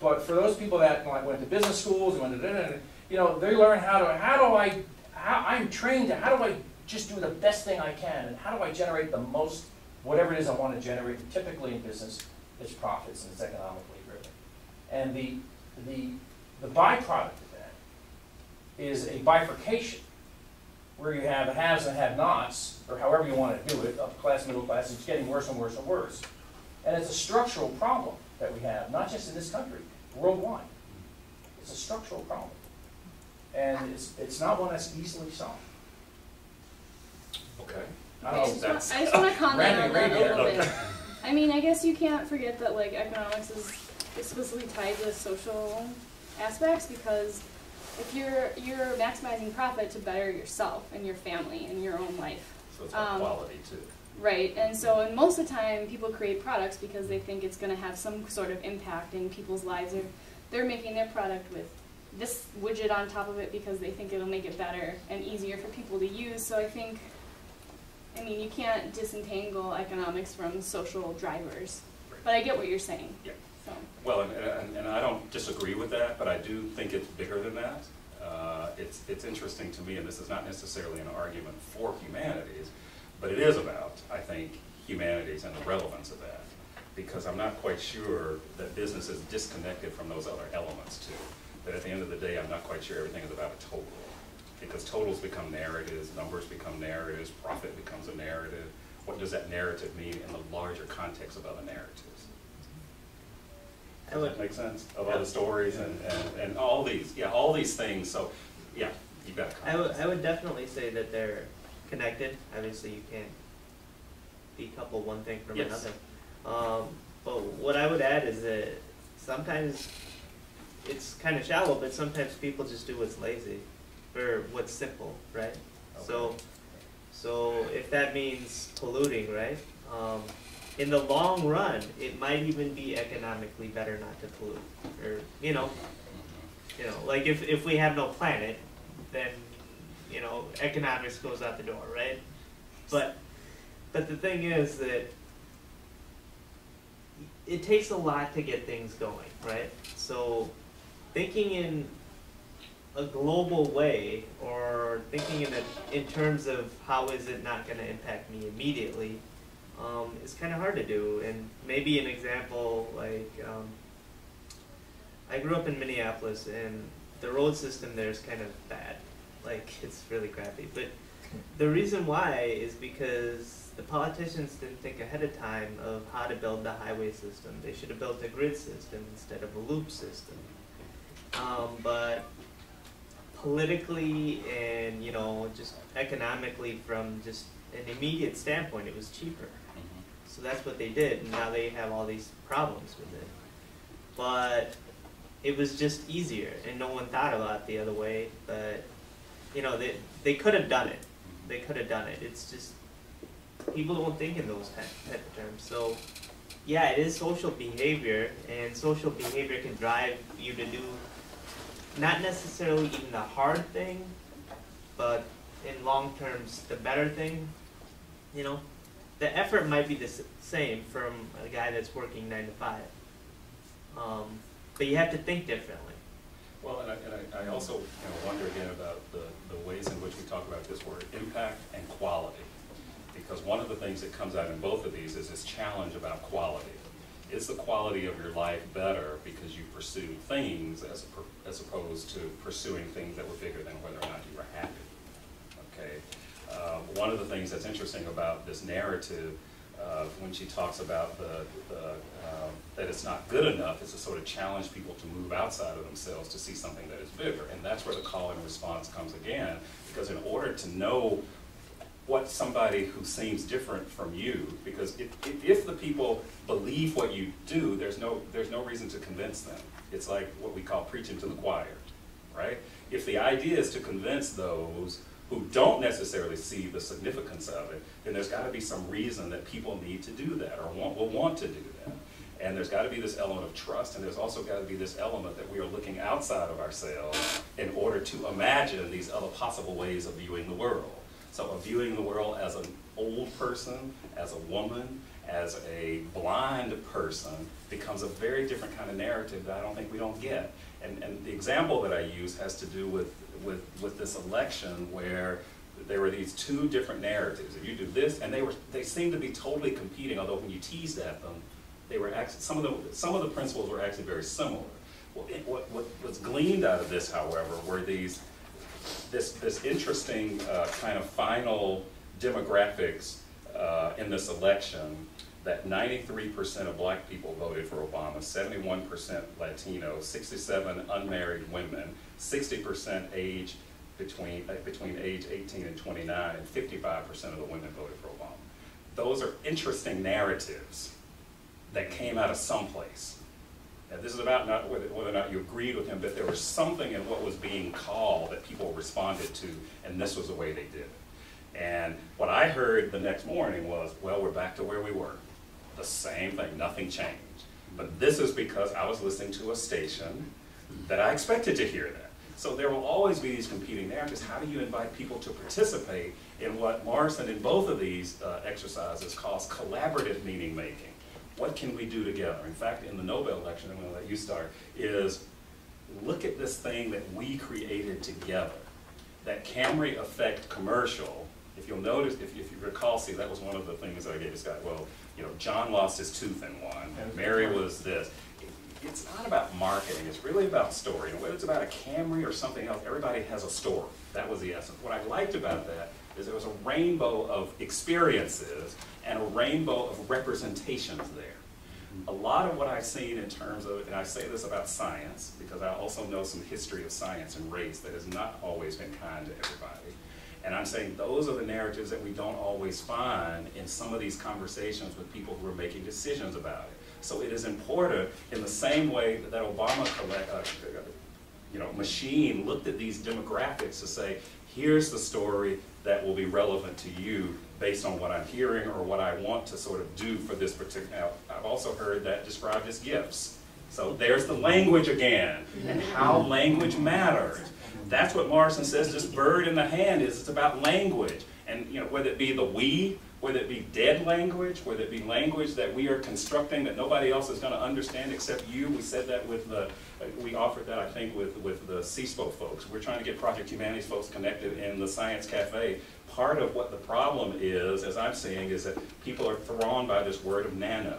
[SPEAKER 4] But for those people that went to business schools and went to, you know, they learn I'm trained to, how do I just do the best thing I can, and how do I generate the most, whatever it is I want to generate. And typically in business, it's profits and it's economically driven. And the byproduct of that is a bifurcation where you have haves and have-nots, or however you want to do it, upper class, middle class, and it's getting worse and worse and worse. And it's a structural problem that we have, not just in this country, worldwide. It's a structural problem. And it's not one that's easily solved.
[SPEAKER 1] Okay.
[SPEAKER 12] I just want to comment on that a little bit. I mean, I guess you can't forget that like economics is explicitly tied to social aspects, because if you're maximizing profit to better yourself and your family and your own life.
[SPEAKER 1] So it's about quality too.
[SPEAKER 12] Right, and so and most of the time people create products because they think it's going to have some sort of impact in people's lives, or they're making their product with this widget on top of it because they think it'll make it better and easier for people to use. So I mean, you can't disentangle economics from social drivers, but I get what you're saying.
[SPEAKER 1] Yeah.
[SPEAKER 12] So.
[SPEAKER 1] Well, and I don't disagree with that, but I do think it's bigger than that. It's interesting to me, and this is not necessarily an argument for humanities, but it is about, I think, humanities and the relevance of that, because I'm not quite sure that business is disconnected from those other elements too. That at the end of the day, I'm not quite sure everything is about a total, because totals become narratives, numbers become narratives, profit becomes a narrative. What does that narrative mean in the larger context of other narratives? Does that make sense? Of other stories and all these things. So, yeah, you got to comment.
[SPEAKER 11] I would definitely say that they're connected. Obviously, you can't decouple one thing from another. But what I would add is that sometimes it's kind of shallow, but sometimes people just do what's lazy or what's simple, right? Okay. So if that means polluting, right? In the long run, it might even be economically better not to pollute, or you know, like if we have no planet, then economics goes out the door, right? But the thing is that it takes a lot to get things going, right? So thinking in a global way, or thinking in terms of how is it not going to impact me immediately, is kind of hard to do. And maybe an example, like I grew up in Minneapolis, and the road system there is kind of bad. Like, it's really crappy. But the reason why is because the politicians didn't think ahead of time of how to build the highway system. They should have built a grid system instead of a loop system. But politically and just economically, from just an immediate standpoint, it was cheaper. So that's what they did, and now they have all these problems with it. But it was just easier, and no one thought about the other way. But they could have done it. They could have done it. It's just people don't think in those type of terms. So yeah, it is social behavior, and social behavior can drive you to do not necessarily even the hard thing, but in long terms the better thing. The effort might be the same from a guy that's working 9 to 5, but you have to think differently.
[SPEAKER 1] Well, and I also wonder again about the ways in which we talk about this word impact and quality, because one of the things that comes out in both of these is this challenge about quality. is the quality of your life better because you pursued things as opposed to pursuing things that were bigger than whether or not you were happy? Okay. One of the things that's interesting about this narrative, when she talks about that it's not good enough, is to sort of challenge people to move outside of themselves to see something that is bigger. And that's where the call and response comes again, because in order to know what somebody who seems different from you, because if the people believe what you do, there's no reason to convince them. It's like what we call preaching to the choir, right? If the idea is to convince those who don't necessarily see the significance of it, then there's got to be some reason that people need to do that or will want to do that. And there's got to be this element of trust, and there's also got to be this element that we are looking outside of ourselves in order to imagine these other possible ways of viewing the world. So of viewing the world as an old person, as a woman, as a blind person becomes a very different kind of narrative that I don't think we don't get. And the example that I use has to do with this election where there were these two different narratives. If you do this, and they seemed to be totally competing, although when you teased at them, they were actually, some of the principles were actually very similar. Well, what was gleaned out of this, however, were this interesting kind of final demographics in this election, that 93% of black people voted for Obama, 71% Latino, 67 unmarried women, 60% age between age 18 and 29, and 55% of the women voted for Obama. Those are interesting narratives that came out of someplace. Now, this is about not whether or not you agreed with him, but there was something in what was being called that people responded to, and this was the way they did it. And what I heard the next morning was, well, we're back to where we were. The same thing, nothing changed. But this is because I was listening to a station that I expected to hear that. So there will always be these competing narratives. How do you invite people to participate in what Morrison in both of these exercises calls collaborative meaning making? What can we do together? In fact, in the Nobel election, I'm going to let you start, is look at this thing that we created together. That Camry Effect commercial, if you'll notice, if you recall, see, that was one of the things that I gave this guy. Well, you know, John lost his tooth in one, Mary was this. It's not about marketing, it's really about story. And whether it's about a Camry or something else, everybody has a story. That was the essence. What I liked about that is there was a rainbow of experiences and a rainbow of representations there. A lot of what I've seen in terms of, and I say this about science, because I also know some history of science and race that has not always been kind to everybody. And I'm saying those are the narratives that we don't always find in some of these conversations with people who are making decisions about it. So it is important, in the same way that Obama machine looked at these demographics to say, here's the story that will be relevant to you based on what I'm hearing or what I want to sort of do for this particular. Now, I've also heard that described as gifts. So there's the language again, and how language matters. That's what Morrison says this bird in the hand is. It's about language. And you know, whether it be the we, whether it be dead language, whether it be language that we are constructing that nobody else is going to understand except you. We said that with the, we offered that I think with the CSPO folks. We're trying to get Project Humanities folks connected in the Science Cafe. Part of what the problem is, as I'm seeing, is that people are thrown by this word of nano.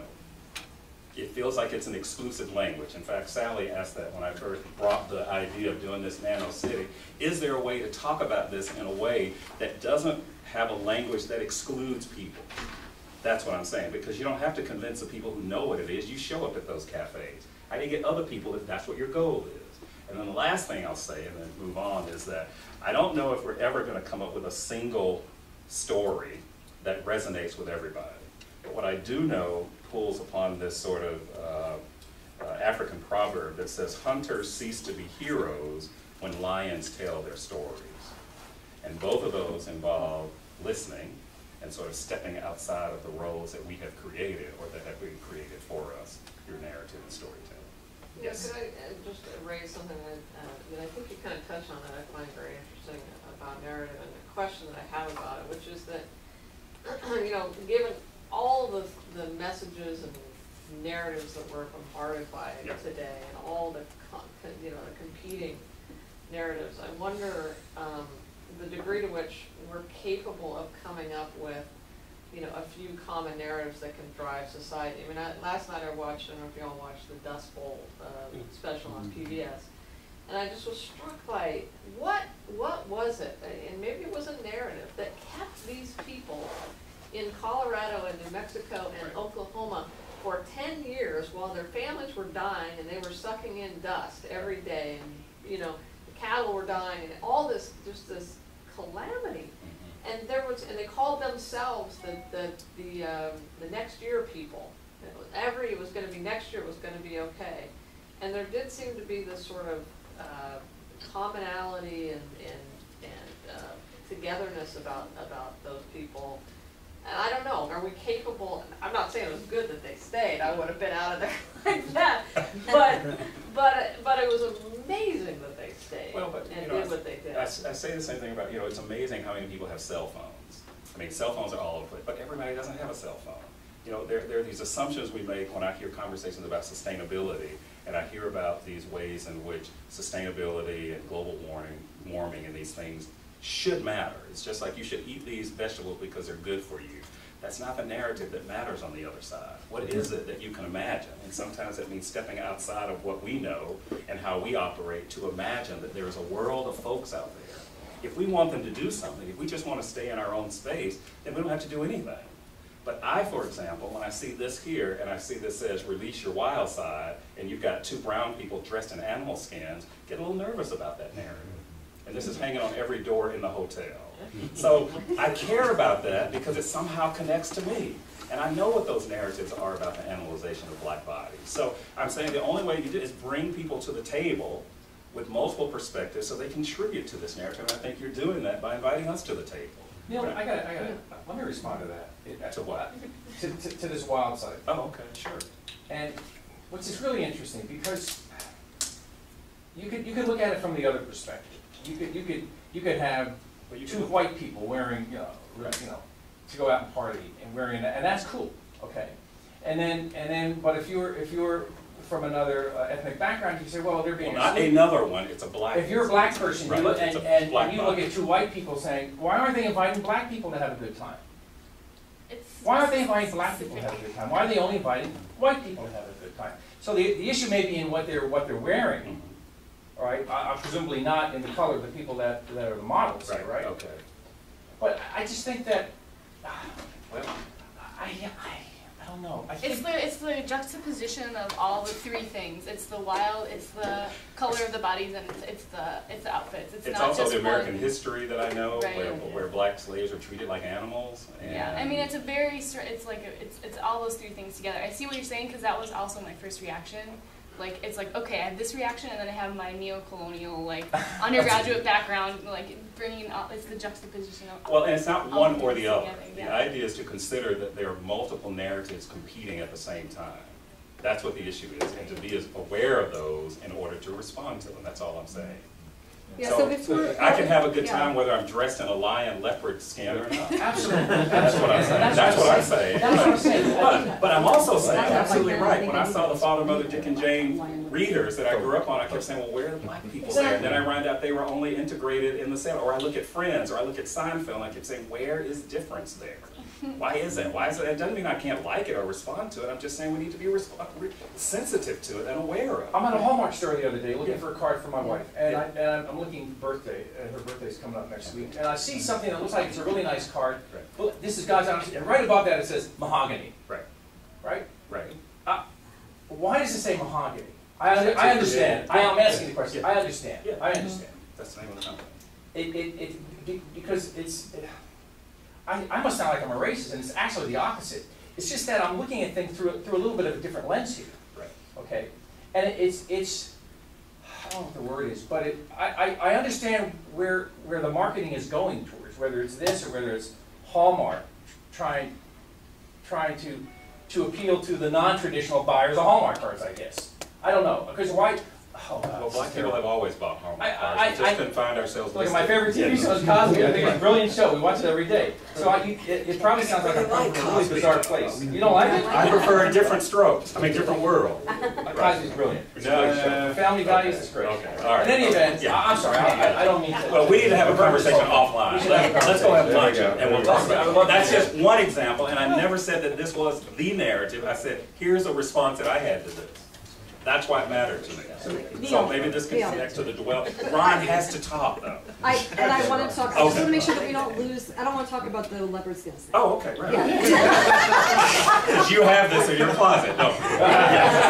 [SPEAKER 1] It feels like it's an exclusive language. In fact, Sally asked that when I first brought the idea of doing this nano city. Is there a way to talk about this in a way that doesn't have a language that excludes people? That's what I'm saying, because you don't have to convince the people who know what it is. You show up at those cafes. How do you get other people if that's what your goal is? And then the last thing I'll say, and then move on, is that I don't know if we're ever going to come up with a single story that resonates with everybody. But what I do know pulls upon this sort of African proverb that says, hunters cease to be heroes when lions tell their stories. And both of those involve listening and sort of stepping outside of the roles that we have created or that have been created for us through narrative and storytelling. Yes.
[SPEAKER 2] Could I just raise something that I think you kind of touched on that I find very interesting about narrative, and the question that I have about it, which is that, you know, given all the messages and narratives that we're bombarded by today, and all the the competing narratives, I wonder the degree to which we're capable of coming up with you know, a few common narratives that can drive society. I mean, last night I watched, I don't know if y'all watched the Dust Bowl special on PBS, and I just was struck by what was it, and maybe it was a narrative that kept these people in Colorado and New Mexico and Oklahoma for 10 years while their families were dying and they were sucking in dust every day, and you know, the cattle were dying and all this, just this calamity. And they called themselves the next year people. It was going to be next year, it was going to be okay. And there did seem to be this sort of commonality and togetherness about those people. And I don't know, are we capable? I'm not saying it was good that they stayed. I would have been out of there like that. But it was amazing that they stayed and did what they did.
[SPEAKER 1] I say the same thing about, you know, it's amazing how many people have cell phones. I mean, cell phones are all over the place, but everybody doesn't have a cell phone. You know, there are these assumptions we make when I hear conversations about sustainability, and I hear about these ways in which sustainability and global warming and these things should matter. It's just like you should eat these vegetables because they're good for you. That's not the narrative that matters on the other side. What is it that you can imagine? And sometimes it means stepping outside of what we know and how we operate to imagine that there is a world of folks out there. If we want them to do something, if we just want to stay in our own space, then we don't have to do anything. But I, for example, when I see this here and I see this says release your wild side, and you've got two brown people dressed in animal skins, get a little nervous about that narrative. And this is hanging on every door in the hotel. So I care about that because it somehow connects to me. And I know what those narratives are about the animalization of black bodies. So I'm saying the only way you do is bring people to the table with multiple perspectives so they contribute to this narrative. And I think you're doing that by inviting us to the table.
[SPEAKER 4] Neil, let me respond to that.
[SPEAKER 1] To what?
[SPEAKER 4] To this wild side.
[SPEAKER 1] Oh, okay, sure.
[SPEAKER 4] And what's is really interesting, because you could look at it from the other perspective. You could have two white people wearing, to go out and party and wearing that, and that's cool, okay. And then, but if you're from another ethnic background, you say, well, they're being
[SPEAKER 1] not another one. It's a black.
[SPEAKER 4] If you're a black person,
[SPEAKER 1] right.
[SPEAKER 4] You look, and you look at two white people saying, why aren't they inviting black people to have a good time? Why aren't they inviting black people to have a good time? Why are they only inviting white people to have a good time? So the issue may be in what they're wearing. Mm-hmm. All right, presumably not in the color of the people that are the models, right? Right? Okay. But I just think that, well, I don't know.
[SPEAKER 12] It's the juxtaposition of all the three things. It's the wild, it's the color of the bodies, and it's the outfits. It's not
[SPEAKER 1] also
[SPEAKER 12] just
[SPEAKER 1] the American
[SPEAKER 12] one
[SPEAKER 1] history that I know,
[SPEAKER 12] right.
[SPEAKER 1] where black slaves are treated like animals. And
[SPEAKER 12] yeah, I mean it's a very it's all those three things together. I see what you're saying because that was also my first reaction. Like, it's like, okay, I have this reaction, and then I have my neo-colonial, like, undergraduate background, like, bringing up, it's the juxtaposition of
[SPEAKER 1] well, and it's not one or the other.
[SPEAKER 12] Together, yeah.
[SPEAKER 1] The idea is to consider that there are multiple narratives competing at the same time. That's what the issue is, and to be as aware of those in order to respond to them. That's all I'm saying.
[SPEAKER 10] Yeah,
[SPEAKER 1] so I can have a good time whether I'm dressed in a lion leopard skin or not.
[SPEAKER 4] Absolutely.
[SPEAKER 1] That's what I'm saying. That's what I'm saying.
[SPEAKER 4] That's what I'm saying.
[SPEAKER 1] But I'm also saying, absolutely right. When I saw the Father, Mother, Dick, and Jane readers that I grew up on, I kept saying, well, where are the black people there? And then I found out they were only integrated in the South. Or I look at Friends, or I look at Seinfeld, and I kept saying, where is difference there? Why is that? Why is it? It doesn't mean I can't like it or respond to it. I'm just saying we need to be sensitive to it and aware of it.
[SPEAKER 4] I'm at a Hallmark store the other day looking for a card for my wife, and I'm looking birthday, and her birthday's coming up next week, and I see something that looks like it's a really nice card.
[SPEAKER 1] Right.
[SPEAKER 4] Well, this is God's honesty, and right above that it says mahogany.
[SPEAKER 1] Right.
[SPEAKER 4] Right?
[SPEAKER 1] Right.
[SPEAKER 4] Why does it say mahogany? I understand. I'm asking the question. I understand.
[SPEAKER 1] Yeah.
[SPEAKER 4] I understand.
[SPEAKER 1] That's the name of the company.
[SPEAKER 4] Because it's. I must sound like I'm a racist, and it's actually the opposite. It's just that I'm looking at things through a little bit of a different lens here.
[SPEAKER 1] Right.
[SPEAKER 4] Okay, and it's I don't know what the word is, but I understand where the marketing is going towards, whether it's this or whether it's Hallmark trying to appeal to the non-traditional buyers of Hallmark cards, I guess. I don't know, because why? Oh, God,
[SPEAKER 1] Well, black people have always bought Hallmark
[SPEAKER 4] I-
[SPEAKER 1] cards. We just couldn't find ourselves.
[SPEAKER 4] Look, my
[SPEAKER 1] listed.
[SPEAKER 4] favorite TV show is Cosby. I think it's a brilliant show. We watch it every day. So it probably sounds like I'm coming from a really bizarre place. You don't like it?
[SPEAKER 1] I prefer a different strokes. I mean, different world.
[SPEAKER 4] Cosby's brilliant.
[SPEAKER 1] No,
[SPEAKER 4] Family Values is great.
[SPEAKER 1] Okay, all right.
[SPEAKER 4] In any event,
[SPEAKER 1] Yeah.
[SPEAKER 4] I'm sorry, I don't mean to.
[SPEAKER 1] Well, we need to have a conversation offline. Let's go have lunch
[SPEAKER 9] There we go.
[SPEAKER 1] and we'll talk about it. That's just one example, and I never said that this was the narrative. I said, here's a response that I had to this. That's why it mattered to me. So maybe this can connect to the dwell. Ron has to talk, though.
[SPEAKER 10] I want to talk, I just
[SPEAKER 1] Okay.
[SPEAKER 10] want to make sure that we don't lose, I don't want to talk about the leopard skin thing.
[SPEAKER 1] Oh, okay, right.
[SPEAKER 10] Yeah.
[SPEAKER 1] Because you have this in your closet, don't you? Yes,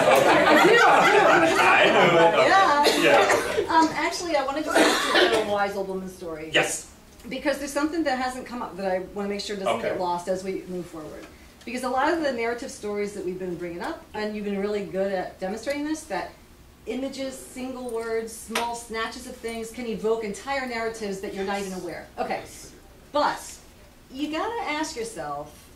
[SPEAKER 1] I knew it. Okay.
[SPEAKER 10] Yeah.
[SPEAKER 1] Yeah, okay.
[SPEAKER 10] Actually, I want to go back to the wise old woman story.
[SPEAKER 1] Yes.
[SPEAKER 10] Because there's something that hasn't come up that I want to make sure doesn't
[SPEAKER 1] Okay.
[SPEAKER 10] get lost as we move forward. Because a lot of the narrative stories that we've been bringing up, and you've been really good at demonstrating this, that images, single words, small snatches of things can evoke entire narratives that you're not even aware. Okay, but you gotta ask yourself,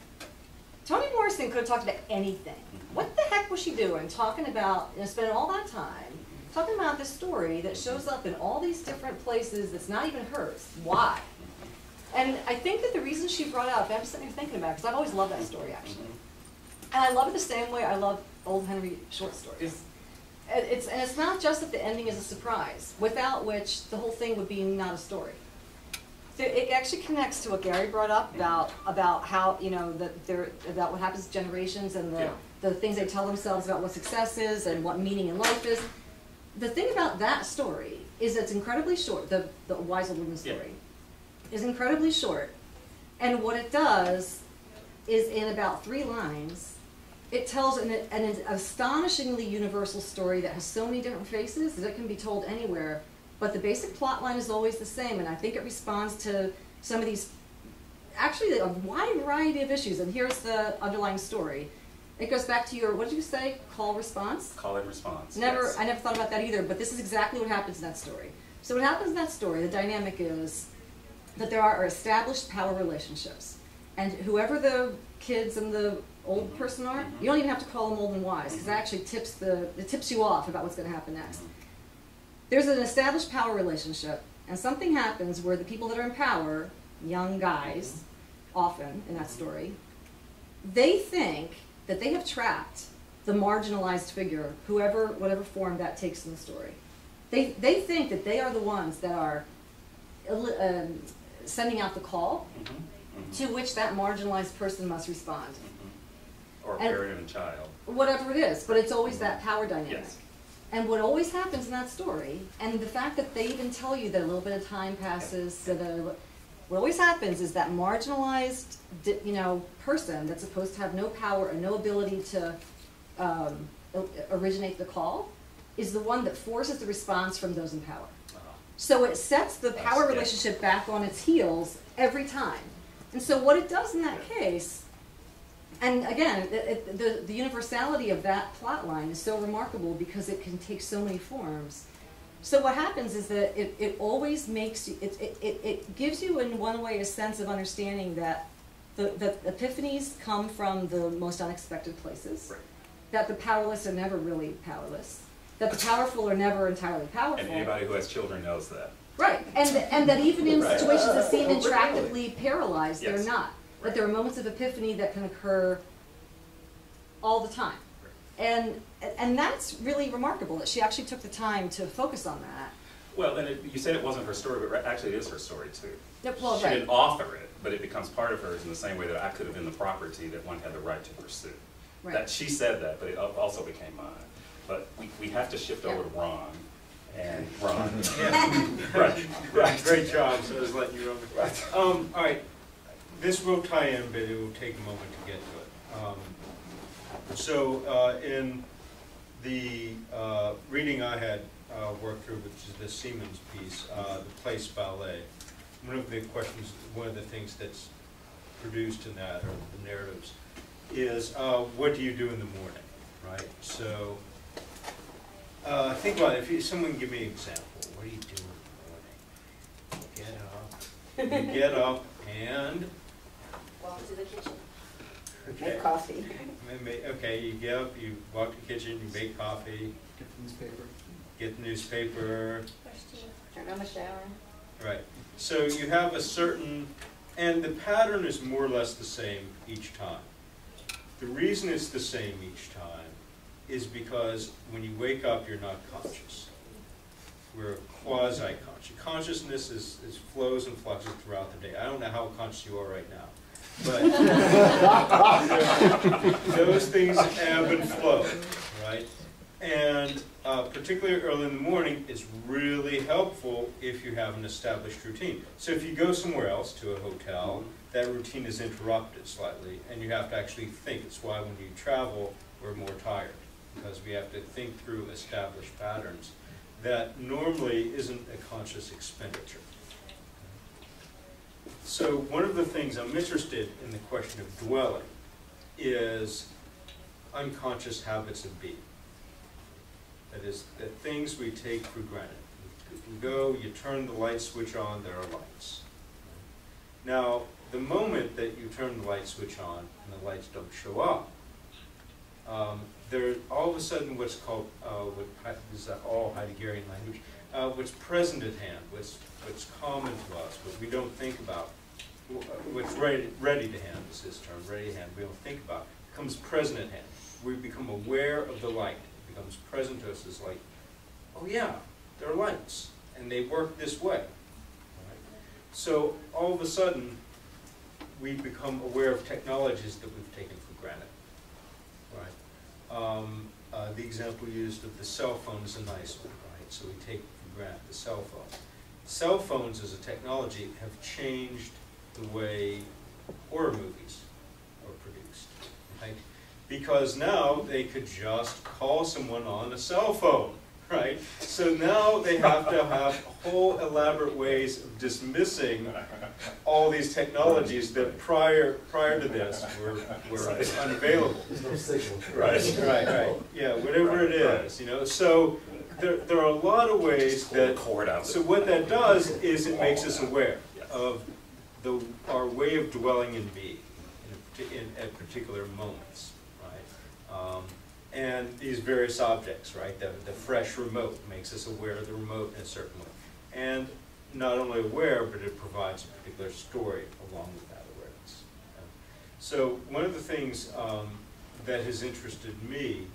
[SPEAKER 10] Toni Morrison could have talked about anything. What the heck was she doing talking about, spending all that time talking about this story that shows up in all these different places that's not even hers? Why? And I think that the reason she brought out, I'm sitting here thinking about it, because I've always loved that story, actually. And I love it the same way I love old Henry short stories. And it's not just that the ending is a surprise, without which the whole thing would be not a story. So it actually connects to what Gary brought up about how, about what happens to generations and the things they tell themselves about what success is and what meaning in life is. The thing about that story is it's incredibly short, the Wise Old Woman story. Is incredibly short, and what it does is in about 3 lines, it tells an astonishingly universal story that has so many different faces that it can be told anywhere, but the basic plot line is always the same, and I think it responds to some of these, actually a wide variety of issues, and here's the underlying story. It goes back to your, what did you say, call response?
[SPEAKER 1] Call and response.
[SPEAKER 10] Yes. I never thought about that either, but this is exactly what happens in that story. So what happens in that story, the dynamic is that there are established power relationships. And whoever the kids and the old person are, you don't even have to call them old and wise, because that actually tips you off about what's going to happen next. There's an established power relationship, and something happens where the people that are in power, young guys, often in that story, they think that they have trapped the marginalized figure, whatever form that takes in the story. They think that they are the ones that are sending out the call, to which that marginalized person must respond.
[SPEAKER 1] Or a parent and a child.
[SPEAKER 10] Whatever it is, but it's always that power dynamic.
[SPEAKER 1] Yes.
[SPEAKER 10] And what always happens in that story, and the fact that they even tell you that a little bit of time passes, what always happens is that marginalized, person that's supposed to have no power and no ability to originate the call, is the one that forces the response from those in power. So it sets the power relationship back on its heels every time. And so what it does in that case, and again, the universality of that plot line is so remarkable because it can take so many forms. So what happens is that it always makes you, it gives you in one way a sense of understanding that the epiphanies come from the most unexpected places, right. That the powerless are never really powerless, that the powerful are never entirely powerful.
[SPEAKER 1] And anybody who has children knows that.
[SPEAKER 10] Right, and that even in situations that seem intractably paralyzed,
[SPEAKER 1] Yes.
[SPEAKER 10] they're not. That there are moments of epiphany that can occur all the time. And that's really remarkable, that she actually took the time to focus on that.
[SPEAKER 1] Well, and you said it wasn't her story, but actually it is her story too.
[SPEAKER 10] Yep, well,
[SPEAKER 1] She
[SPEAKER 10] right.
[SPEAKER 1] didn't author it, but it becomes part of hers in the same way that I could have been the property that one had the right to pursue.
[SPEAKER 10] Right.
[SPEAKER 1] That she said that, but it also became mine. But we have to shift over to Ron. And Ron.
[SPEAKER 3] Right. Great job, so I was letting you run the right. All right, this will tie in, but it will take a moment to get to it. So in the reading I had worked through, which is the Siemens piece, the Place Ballet, one of the things that's produced in that, or the narratives, is what do you do in the morning, right? So think about it. If someone give me an example, what do you do in the morning? You get up and
[SPEAKER 6] Walk to the kitchen.
[SPEAKER 7] Make coffee.
[SPEAKER 3] Okay, you get up, you walk to the kitchen, you make coffee,
[SPEAKER 8] Get the newspaper.
[SPEAKER 3] get the newspaper,
[SPEAKER 6] Turn on the shower.
[SPEAKER 3] right. So you have a certain, and the pattern is more or less the same each time. The reason it's the same each time is because when you wake up, you're not conscious. We're quasi-conscious. Consciousness is flows and fluxes throughout the day. I don't know how conscious you are right now, but those things ebb and flow, right? And particularly early in the morning, it's really helpful if you have an established routine. So if you go somewhere else, to a hotel, that routine is interrupted slightly, and you have to actually think. It's why when you travel, we're more tired, because we have to think through established patterns that normally isn't a conscious expenditure. So one of the things I'm interested in the question of dwelling is unconscious habits of being. That is, the things we take for granted. You go, you turn the light switch on, there are lights. Now, the moment that you turn the light switch on and the lights don't show up, there all of a sudden what's called, what is all Heideggerian language, what's present at hand, what's common to us, what we don't think about, what's ready to hand is this term, ready to hand, we don't think about, becomes present at hand. We become aware of the light. It becomes present to us as like, oh yeah, there are lights, and they work this way. Right? So all of a sudden, we become aware of technologies that we've taken for granted. Right? The example used of the cell phone is a nice one, right? So we take for granted the cell phone. Cell phones as a technology have changed the way horror movies are produced, right? Because now they could just call someone on a cell phone, right? So now they have to have whole elaborate ways of dismissing all these technologies that prior to this were unavailable.
[SPEAKER 5] There's no signal.
[SPEAKER 3] Right. Yeah, whatever it is, you know. So there are a lot of ways that. So what that does is it makes us aware of our way of dwelling in being at particular moments, right? And these various objects, right? The fresh remote makes us aware of the remote in a certain way. And not only aware, but it provides a particular story along with that awareness. So one of the things that has interested me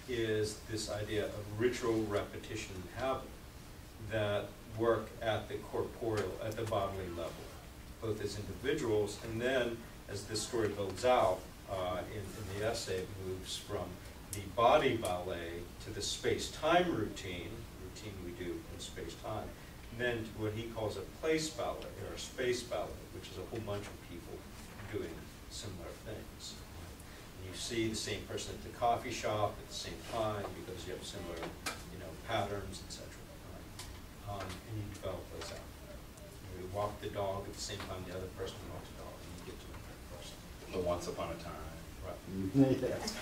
[SPEAKER 3] is this idea of ritual repetition and habit that work at the corporeal, at the bodily level, both as individuals, and then as this story builds out in the essay, it moves from the body ballet to the space-time routine we do in space-time, and then to what he calls a place ballet, or a space ballet, which is a whole bunch of people doing similar things. And you see the same person at the coffee shop at the same time because you have similar, you know, patterns, etc. Right? And you develop those out. You walk the dog at the same time the other person walks the dog, and you get to know that person.
[SPEAKER 1] The once upon a time.
[SPEAKER 3] Right.
[SPEAKER 5] Yes.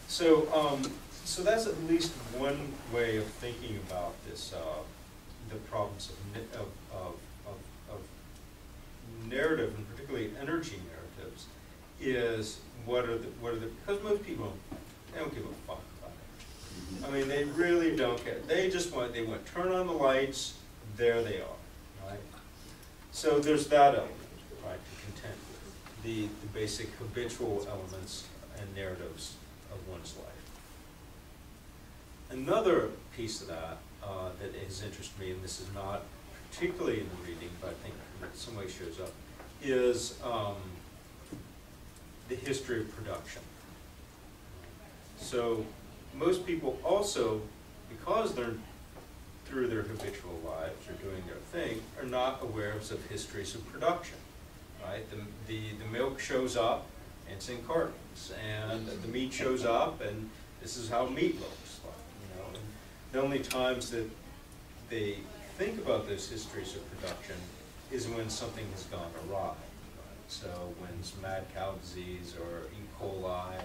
[SPEAKER 3] So that's at least one way of thinking about this, the problems of narrative, and particularly energy narratives, is what are the because most people they don't give a fuck about it. I mean, they really don't care. They just want turn on the lights, there they are, right? So there's that element, right, to contend with the basic habitual elements and narratives of one's life. Another piece of that that has interested me, and this is not particularly in the reading, but I think in some way shows up, is the history of production. So most people also, because they're through their habitual lives or doing their thing, are not aware of histories of production. Right? The milk shows up and it's in cartons, and the meat shows up and this is how meat looks like. You know, and the only times that they think about those histories of production is when something has gone awry. So when it's mad cow disease or E. coli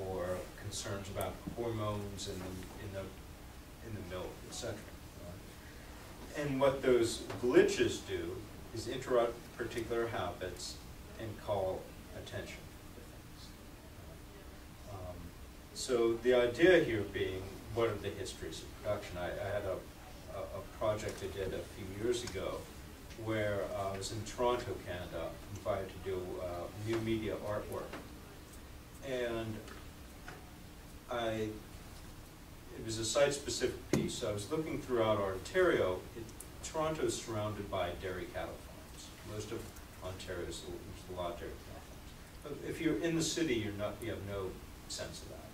[SPEAKER 3] or concerns about hormones in the milk, etc. And what those glitches do is interrupt particular habits and call attention to things. So the idea here being what are the histories of production. I had a project I did a few years ago where I was in Toronto, Canada, invited to do new media artwork. And it was a site-specific piece, so I was looking throughout Ontario. Toronto is surrounded by dairy cattle farms. Most of Ontario is a lot of dairy cattle farms. But if you're in the city, you have no sense of that.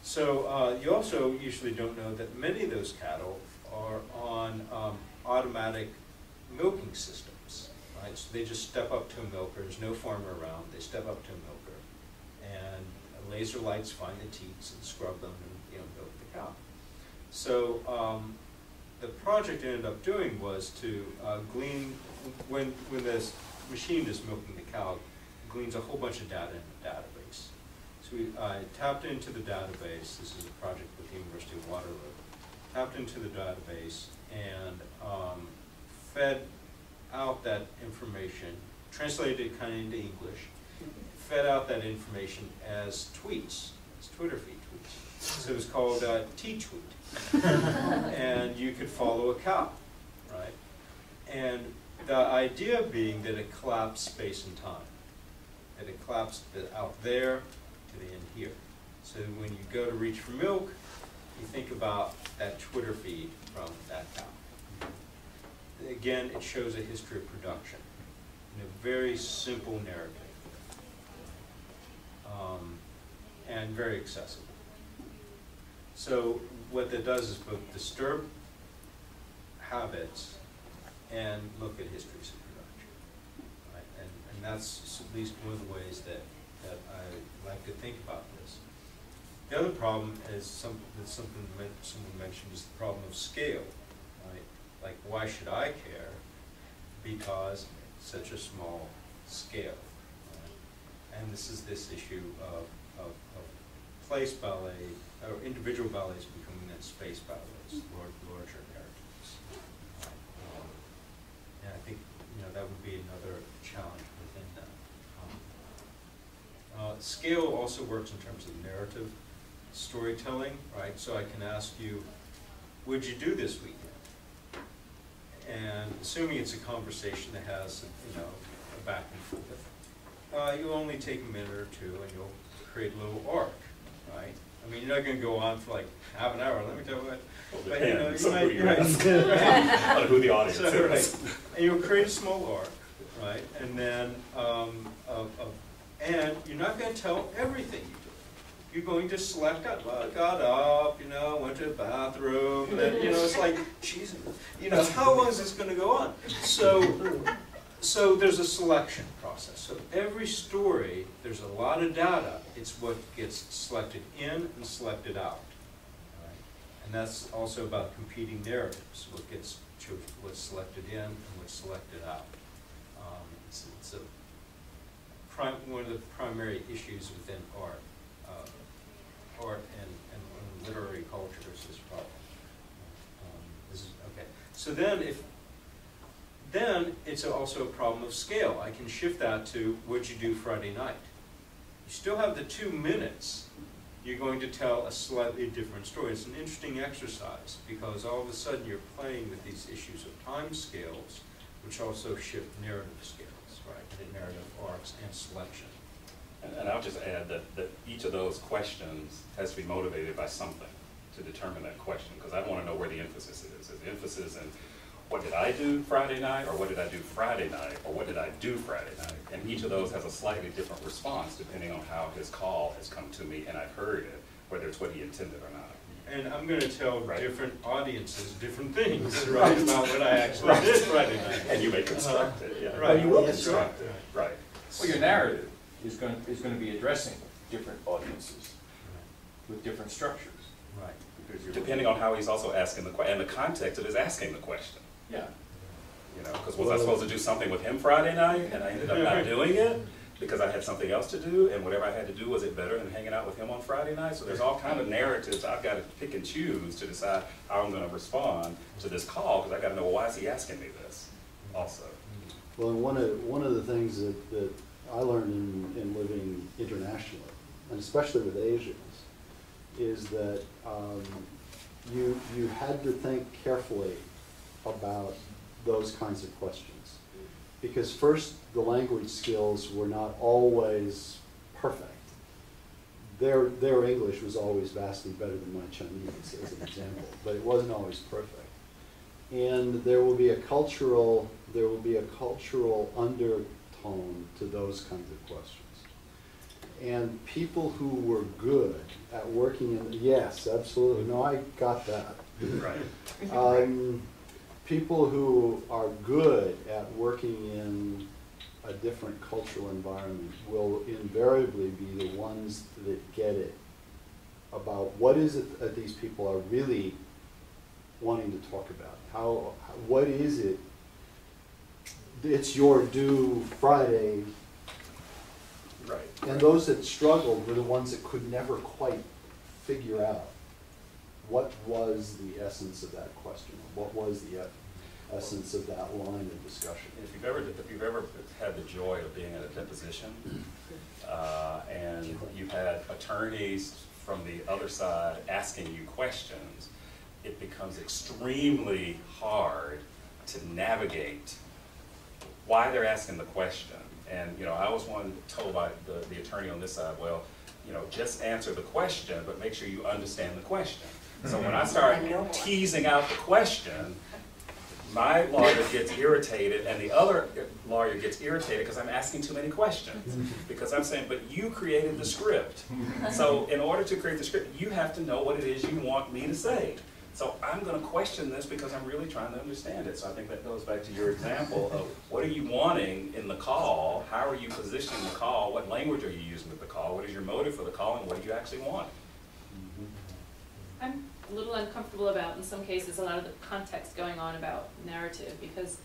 [SPEAKER 3] So you also usually don't know that many of those cattle are on automatic milking systems, right? So they just step up to a milker. There's no farmer around. They step up to a milker, and laser lights find the teats and scrub them and milk the cow. So the project ended up doing was to glean, when this machine is milking the cow, gleans a whole bunch of data in the database. So I tapped into the database. This is a project with the University of Waterloo. Tapped into the database and fed out that information, translated it kind of into English, fed out that information as tweets, as Twitter feed tweets. So it was called T-Tweet. And you could follow a cow, right? And the idea being that it collapsed space and time. That it collapsed out there to the end here. So when you go to reach for milk, you think about that Twitter feed from that cow. Again, it shows a history of production in a very simple narrative. And very accessible. So what that does is both disturb habits and look at histories of production. Right? And that's at least one of the ways that I like to think about this. The other problem is something someone mentioned is the problem of scale. Right? Like, why should I care? Because it's such a small scale. Right? And this is this issue of place ballet, or individual ballets becoming then space ballets, larger narratives. And I think that would be another challenge within that. Scale also works in terms of narrative storytelling, right? So I can ask you, what'd you do this weekend? And assuming it's a conversation that has a back and forth, you'll only take a minute or two and you'll create a little arc, right? I mean, you're not going to go on for like half an hour. Let me tell you what. But,
[SPEAKER 1] on who the audience is.
[SPEAKER 3] Right. And you'll create a small arc, right? And then, and you're not going to tell everything you do. You're going to select out. Well, I got up, went to the bathroom, and then, it's like, Jesus, how long is this going to go on? So there's a selection process. So every story, there's a lot of data. It's what gets selected in and selected out. Right? And that's also about competing narratives, what's selected in and what's selected out. It's one of the primary issues within art. Art and literary culture is this problem. Okay. So then it's also a problem of scale. I can shift that to what'd you do Friday night. You still have the 2 minutes. You're going to tell a slightly different story. It's an interesting exercise because all of a sudden you're playing with these issues of time scales, which also shift narrative scales, right? And narrative arcs and selection.
[SPEAKER 1] And I'll just add that each of those questions has to be motivated by something to determine that question, because I want to know where the emphasis is. Is the emphasis in what did I do Friday night, or what did I do Friday night, or what did I do Friday night? And each of those has a slightly different response depending on how his call has come to me and I've heard it, whether it's what he intended or not.
[SPEAKER 3] And I'm going to tell different audiences different things, right, about what I actually did Friday night.
[SPEAKER 1] And you may construct it, yeah.
[SPEAKER 3] Right.
[SPEAKER 1] You will construct it, right.
[SPEAKER 4] Well, your narrative is going to be addressing different audiences with different structures.
[SPEAKER 3] Right.
[SPEAKER 4] Because
[SPEAKER 1] depending on how he's also asking the question, and the context of his asking the question.
[SPEAKER 4] Yeah.
[SPEAKER 1] Because was I supposed to do something with him Friday night, and I ended up not doing it because I had something else to do, and whatever I had to do, was it better than hanging out with him on Friday night? So there's all kind of narratives I've got to pick and choose to decide how I'm going to respond to this call, because I got to know, well, why is he asking me this also?
[SPEAKER 5] Well, one of the things that I learned in living internationally, and especially with Asians, is that you had to think carefully about those kinds of questions. Because first, the language skills were not always perfect. Their English was always vastly better than my Chinese, as an example, but it wasn't always perfect. And there will be a cultural undertone to those kinds of questions. And people who were good at working in, yes, absolutely, no, I got that.
[SPEAKER 1] Right.
[SPEAKER 5] People who are good at working in a different cultural environment will invariably be the ones that get it about what is it that these people are really wanting to talk about. What is it? It's your due Friday.
[SPEAKER 1] Right.
[SPEAKER 5] And those that struggled were the ones that could never quite figure out what was the essence of that question, what was the essence of that line of discussion.
[SPEAKER 1] If you've ever had the joy of being at a deposition, and you've had attorneys from the other side asking you questions, it becomes extremely hard to navigate why they're asking the question. And I was one told by the attorney on this side, well, just answer the question, but make sure you understand the question. So when I start teasing out the question, my lawyer gets irritated and the other lawyer gets irritated because I'm asking too many questions. Because I'm saying, but you created the script. So in order to create the script, you have to know what it is you want me to say. So I'm going to question this because I'm really trying to understand it. So I think that goes back to your example of what are you wanting in the call? How are you positioning the call? What language are you using with the call? What is your motive for the call and what do you actually want?
[SPEAKER 13] I'm a little uncomfortable about, in some cases, a lot of the context going on about narrative because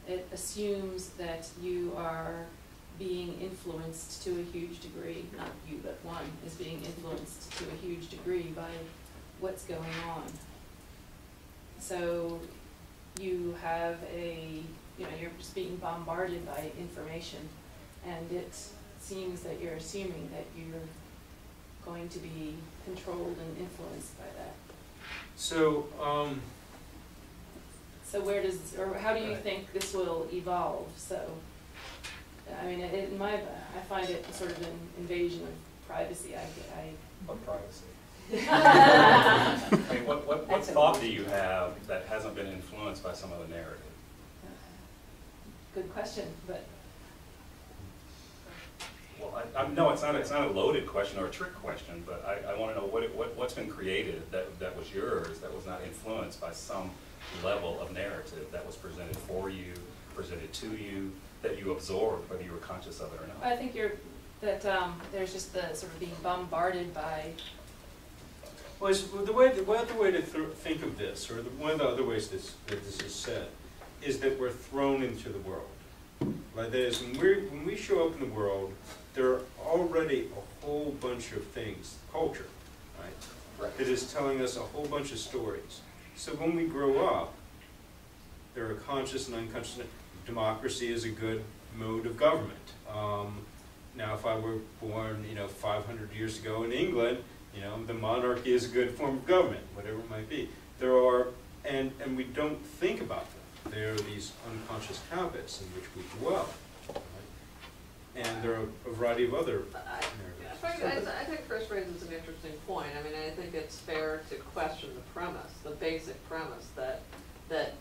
[SPEAKER 13] it assumes that you are being influenced to a huge degree, not you, but one is being influenced to a huge degree by what's going on. So you have you're just being bombarded by information, and it seems that you're assuming that you're going to be controlled and influenced by that.
[SPEAKER 3] So,
[SPEAKER 13] so how do you think this will evolve? So, I mean, I find it sort of an invasion of privacy.
[SPEAKER 1] What privacy? I mean, what thought do you have that hasn't been influenced by some other narrative?
[SPEAKER 13] Good question, but.
[SPEAKER 1] Well, no, it's not a loaded question or a trick question, but I want to know what's been created that was yours, that was not influenced by some level of narrative that was presented for you, presented to you, that you absorbed, whether you were conscious of it or not.
[SPEAKER 13] I think there's just the sort of being bombarded by.
[SPEAKER 3] Well, one other way to think of this, or one of the other ways that this is said, is that we're thrown into the world. Like that is, when we show up in the world, there are already a whole bunch of things, culture, right, that is telling us a whole bunch of stories. So when we grow up, there are conscious and unconscious. Democracy is a good mode of government. Now, if I were born, 500 years ago in England, the monarchy is a good form of government, whatever it might be. There are, and we don't think about them. There are these unconscious habits in which we dwell. And there are a variety of other narratives.
[SPEAKER 2] I think Chris raises an interesting point. I mean, I think it's fair to question the premise, the basic premise that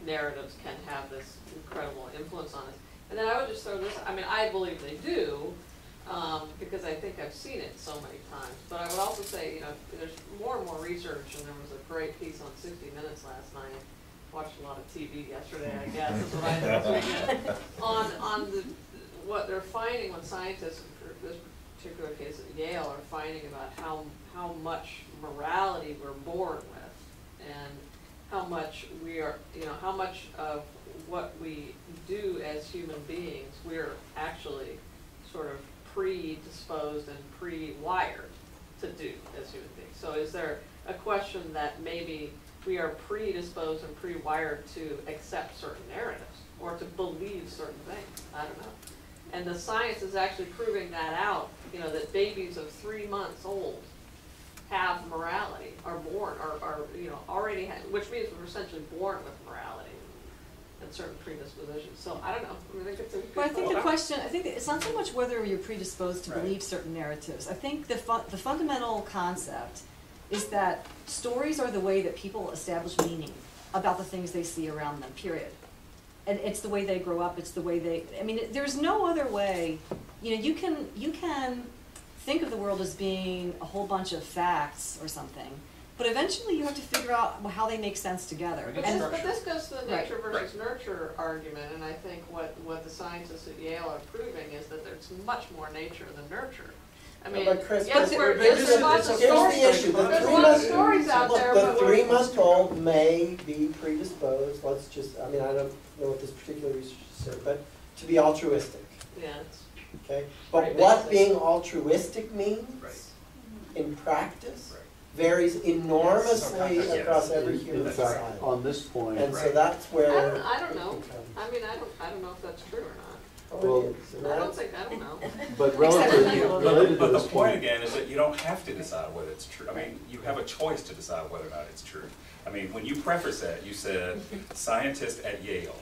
[SPEAKER 2] narratives can have this incredible influence on us. And then I would just throw this, I mean, I believe they do, because I think I've seen it so many times. But I would also say, there's more and more research, and there was a great piece on 60 Minutes last night. Watched a lot of TV yesterday, I guess, is what I did this weekend. On what they're finding, what scientists, for this particular case at Yale, are finding about how much morality we're born with, and how much we are, how much of what we do as human beings, we're actually sort of predisposed and pre-wired to do as human beings. So is there a question that maybe we are predisposed and pre-wired to accept certain narratives or to believe certain things? I don't know. And the science is actually proving that out, that babies of 3 months old have morality, are born, are you know, already have, which means we're essentially born with morality and certain predispositions. So I don't know. I mean, I think it's a good
[SPEAKER 10] But I think the
[SPEAKER 2] thought.
[SPEAKER 10] question, I think that it's not so much whether you're predisposed to
[SPEAKER 1] Right.
[SPEAKER 10] believe certain narratives. I think the fundamental concept is that stories are the way that people establish meaning about the things they see around them, period. And it's the way they grow up, it's the way they, I mean, there's no other way, you know, you can think of the world as being a whole bunch of facts or something, but eventually you have to figure out how they make sense together.
[SPEAKER 2] But
[SPEAKER 10] And
[SPEAKER 2] this goes to the
[SPEAKER 10] Right.
[SPEAKER 2] nature versus nurture argument, and I think what the scientists at Yale are proving is that there's much more nature than nurture. I mean,
[SPEAKER 7] But Chris,
[SPEAKER 2] yes,
[SPEAKER 7] but
[SPEAKER 2] there's lots of
[SPEAKER 7] here's
[SPEAKER 2] stories,
[SPEAKER 7] the issue. The
[SPEAKER 2] there's
[SPEAKER 7] three
[SPEAKER 2] lots
[SPEAKER 7] months-
[SPEAKER 2] of stories out there,
[SPEAKER 7] Look,
[SPEAKER 2] but
[SPEAKER 7] the
[SPEAKER 2] we're-
[SPEAKER 7] 3-month-old may be predisposed, let's just, I mean, I don't know what this particular research said, but to be altruistic,
[SPEAKER 2] Yeah, it's
[SPEAKER 7] okay?
[SPEAKER 2] Pretty
[SPEAKER 7] But what
[SPEAKER 2] basic.
[SPEAKER 7] being altruistic means
[SPEAKER 1] Right.
[SPEAKER 7] in practice
[SPEAKER 1] Right.
[SPEAKER 7] varies enormously
[SPEAKER 1] Yes.
[SPEAKER 7] across every
[SPEAKER 5] In
[SPEAKER 7] human
[SPEAKER 5] fact,
[SPEAKER 7] society.
[SPEAKER 5] on this point,
[SPEAKER 7] And so
[SPEAKER 1] Right.
[SPEAKER 7] that's where.
[SPEAKER 2] I don't know.
[SPEAKER 7] it becomes-
[SPEAKER 2] I mean, I don't know if that's true or not.
[SPEAKER 7] Oh,
[SPEAKER 5] Well,
[SPEAKER 7] it is, and
[SPEAKER 2] I don't
[SPEAKER 7] that's-
[SPEAKER 2] think, I don't know.
[SPEAKER 5] but relative, related to
[SPEAKER 1] But the
[SPEAKER 5] this
[SPEAKER 1] point
[SPEAKER 5] point,
[SPEAKER 1] again is that you don't have to decide whether it's true. I mean, you have a choice to decide whether or not it's true. I mean, when you preface that, you said scientist at Yale.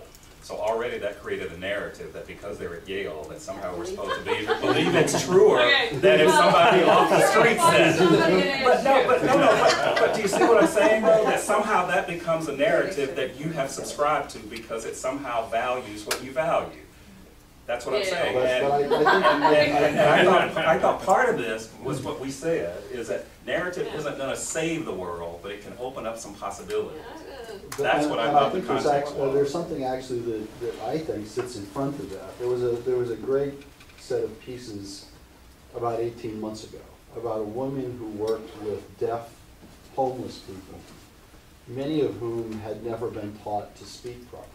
[SPEAKER 1] So already that created a narrative that because they're at Yale, that somehow we're supposed to believe it's truer
[SPEAKER 2] Okay.
[SPEAKER 1] than if somebody off the street said.
[SPEAKER 2] Somebody at
[SPEAKER 1] But do you see what I'm saying though? That somehow that becomes a narrative that you have subscribed to because it somehow values what you value. That's what I'm
[SPEAKER 2] Yeah.
[SPEAKER 1] saying.
[SPEAKER 5] but
[SPEAKER 1] And-
[SPEAKER 5] I think,
[SPEAKER 1] and I thought part of this was what we said, is that narrative isn't gonna save the world, but it can open up some possibilities. That's what I thought the
[SPEAKER 5] think
[SPEAKER 1] context was.
[SPEAKER 5] there's something actually that I think sits in front of that. There was a great set of pieces about 18 months ago about a woman who worked with deaf, homeless people, many of whom had never been taught to speak properly.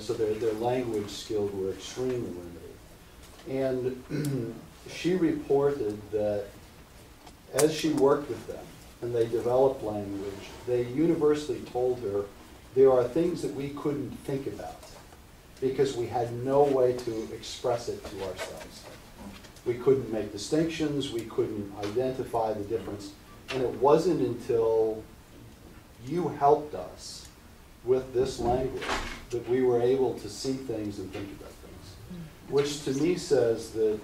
[SPEAKER 5] So their language skills were extremely limited. And she reported that as she worked with them and they developed language, they universally told her there are things that we couldn't think about because we had no way to express it to ourselves. We couldn't make distinctions, we couldn't identify the difference. And it wasn't until you helped us with this language that we were able to see things and think about things. Which to me says that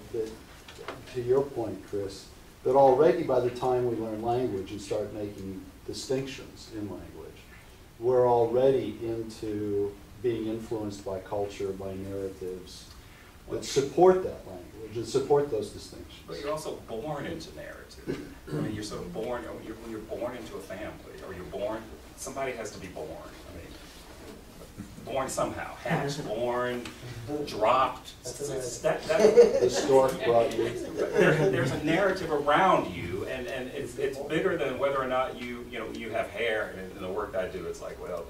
[SPEAKER 5] to your point, Chris, that already by the time we learn language and start making distinctions in language, we're already into being influenced by culture, by narratives that support that language and support those distinctions.
[SPEAKER 1] But you're also born into narrative. I mean, you're sort of born, when you're born into a family, or you're born, somebody has to be born. I mean, born somehow, hatched, born, dropped.
[SPEAKER 5] The stork brought you.
[SPEAKER 1] There's a narrative around you, and it's bigger than whether or not you have hair. And in the work I do, it's like, well,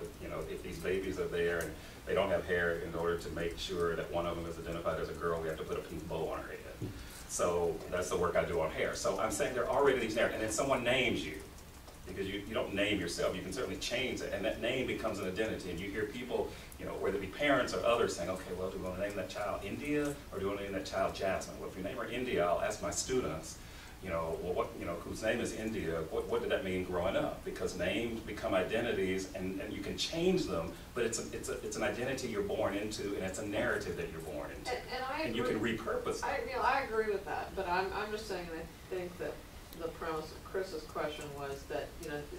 [SPEAKER 1] if these babies are there and they don't have hair, in order to make sure that one of them is identified as a girl, we have to put a pink bow on her head. So that's the work I do on hair. So I'm saying there are already these narratives, and then someone names you. Because you don't name yourself, you can certainly change it, and that name becomes an identity. And you hear people, whether it be parents or others, saying, okay, well, do we want to name that child India, or do we want to name that child Jasmine? Well, if you name her India, I'll ask my students, whose name is India, what did that mean growing up? Because names become identities, and you can change them, but it's an identity you're born into, and it's a narrative that you're born into.
[SPEAKER 2] And I agree.
[SPEAKER 1] And you can repurpose it.
[SPEAKER 2] I agree with that, but I'm just saying, I think that the premise of Chris's question was that,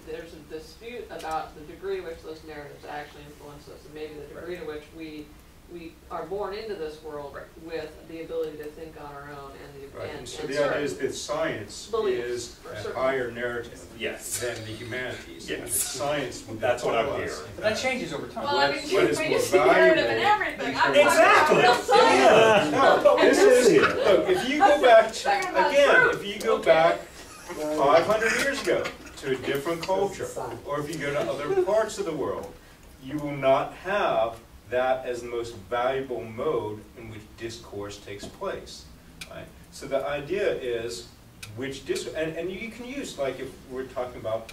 [SPEAKER 2] there's a dispute about the degree to which those narratives actually influence us, and maybe the degree to which we are born into this world with the ability to think on our own and
[SPEAKER 3] So the idea is that science is a higher narrative than the humanities.
[SPEAKER 1] Yes.
[SPEAKER 3] And science would
[SPEAKER 1] That's what I'm
[SPEAKER 3] tell us
[SPEAKER 1] hearing.
[SPEAKER 4] But that changes over time.
[SPEAKER 2] Well, I mean,
[SPEAKER 3] What is
[SPEAKER 2] when
[SPEAKER 3] more
[SPEAKER 2] you see narrative and
[SPEAKER 3] valuable
[SPEAKER 2] everything,
[SPEAKER 3] in
[SPEAKER 2] I'm
[SPEAKER 3] terms
[SPEAKER 2] talking about real science.
[SPEAKER 3] No, this is, look, if you go back,
[SPEAKER 2] Talking about
[SPEAKER 3] again,
[SPEAKER 2] truth.
[SPEAKER 3] if you go back 500 years ago to a different culture, or if you go to other parts of the world, you will not have that as the most valuable mode in which discourse takes place. Right? So the idea is which discourse, and you can use, like if we're talking about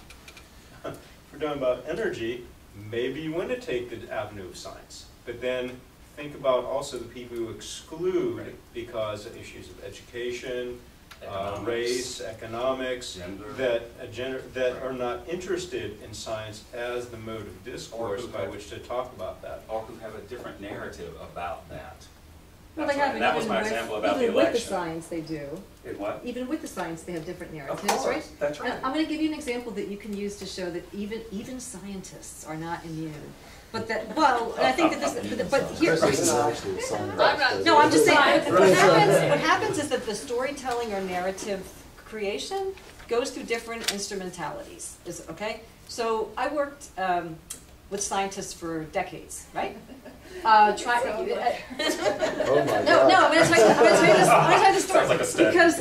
[SPEAKER 3] energy, maybe you want to take the avenue of science, but then think about also the people who exclude because of issues of education,
[SPEAKER 1] Economics.
[SPEAKER 3] race, economics,
[SPEAKER 1] Gender.
[SPEAKER 3] that are not interested in science as the mode of discourse
[SPEAKER 1] who
[SPEAKER 3] by
[SPEAKER 1] have-
[SPEAKER 3] which to talk about that.
[SPEAKER 1] Or who have a different narrative about that.
[SPEAKER 10] Well,
[SPEAKER 1] That's
[SPEAKER 10] they
[SPEAKER 1] right.
[SPEAKER 10] have
[SPEAKER 1] And that was
[SPEAKER 10] even
[SPEAKER 1] my
[SPEAKER 10] with,
[SPEAKER 1] example about the
[SPEAKER 10] even with the
[SPEAKER 1] election.
[SPEAKER 10] science they do.
[SPEAKER 1] In what?
[SPEAKER 10] Even with the science, they have different narratives,
[SPEAKER 1] Of
[SPEAKER 10] right?
[SPEAKER 1] course, that's right.
[SPEAKER 10] And I'm gonna give you an example that you can use to show that even scientists are not immune. But that, well, and I think that this, but here,
[SPEAKER 5] Chris is actually a scientist.
[SPEAKER 2] I'm not-
[SPEAKER 10] no, I'm just saying,
[SPEAKER 2] Right.
[SPEAKER 10] what happens is that the storytelling or narrative creation goes through different instrumentalities, okay? So I worked with scientists for decades, right?
[SPEAKER 5] Oh my
[SPEAKER 10] No,
[SPEAKER 5] God.
[SPEAKER 10] I'm gonna tell you this story.
[SPEAKER 1] Sounds like a study.
[SPEAKER 10] Because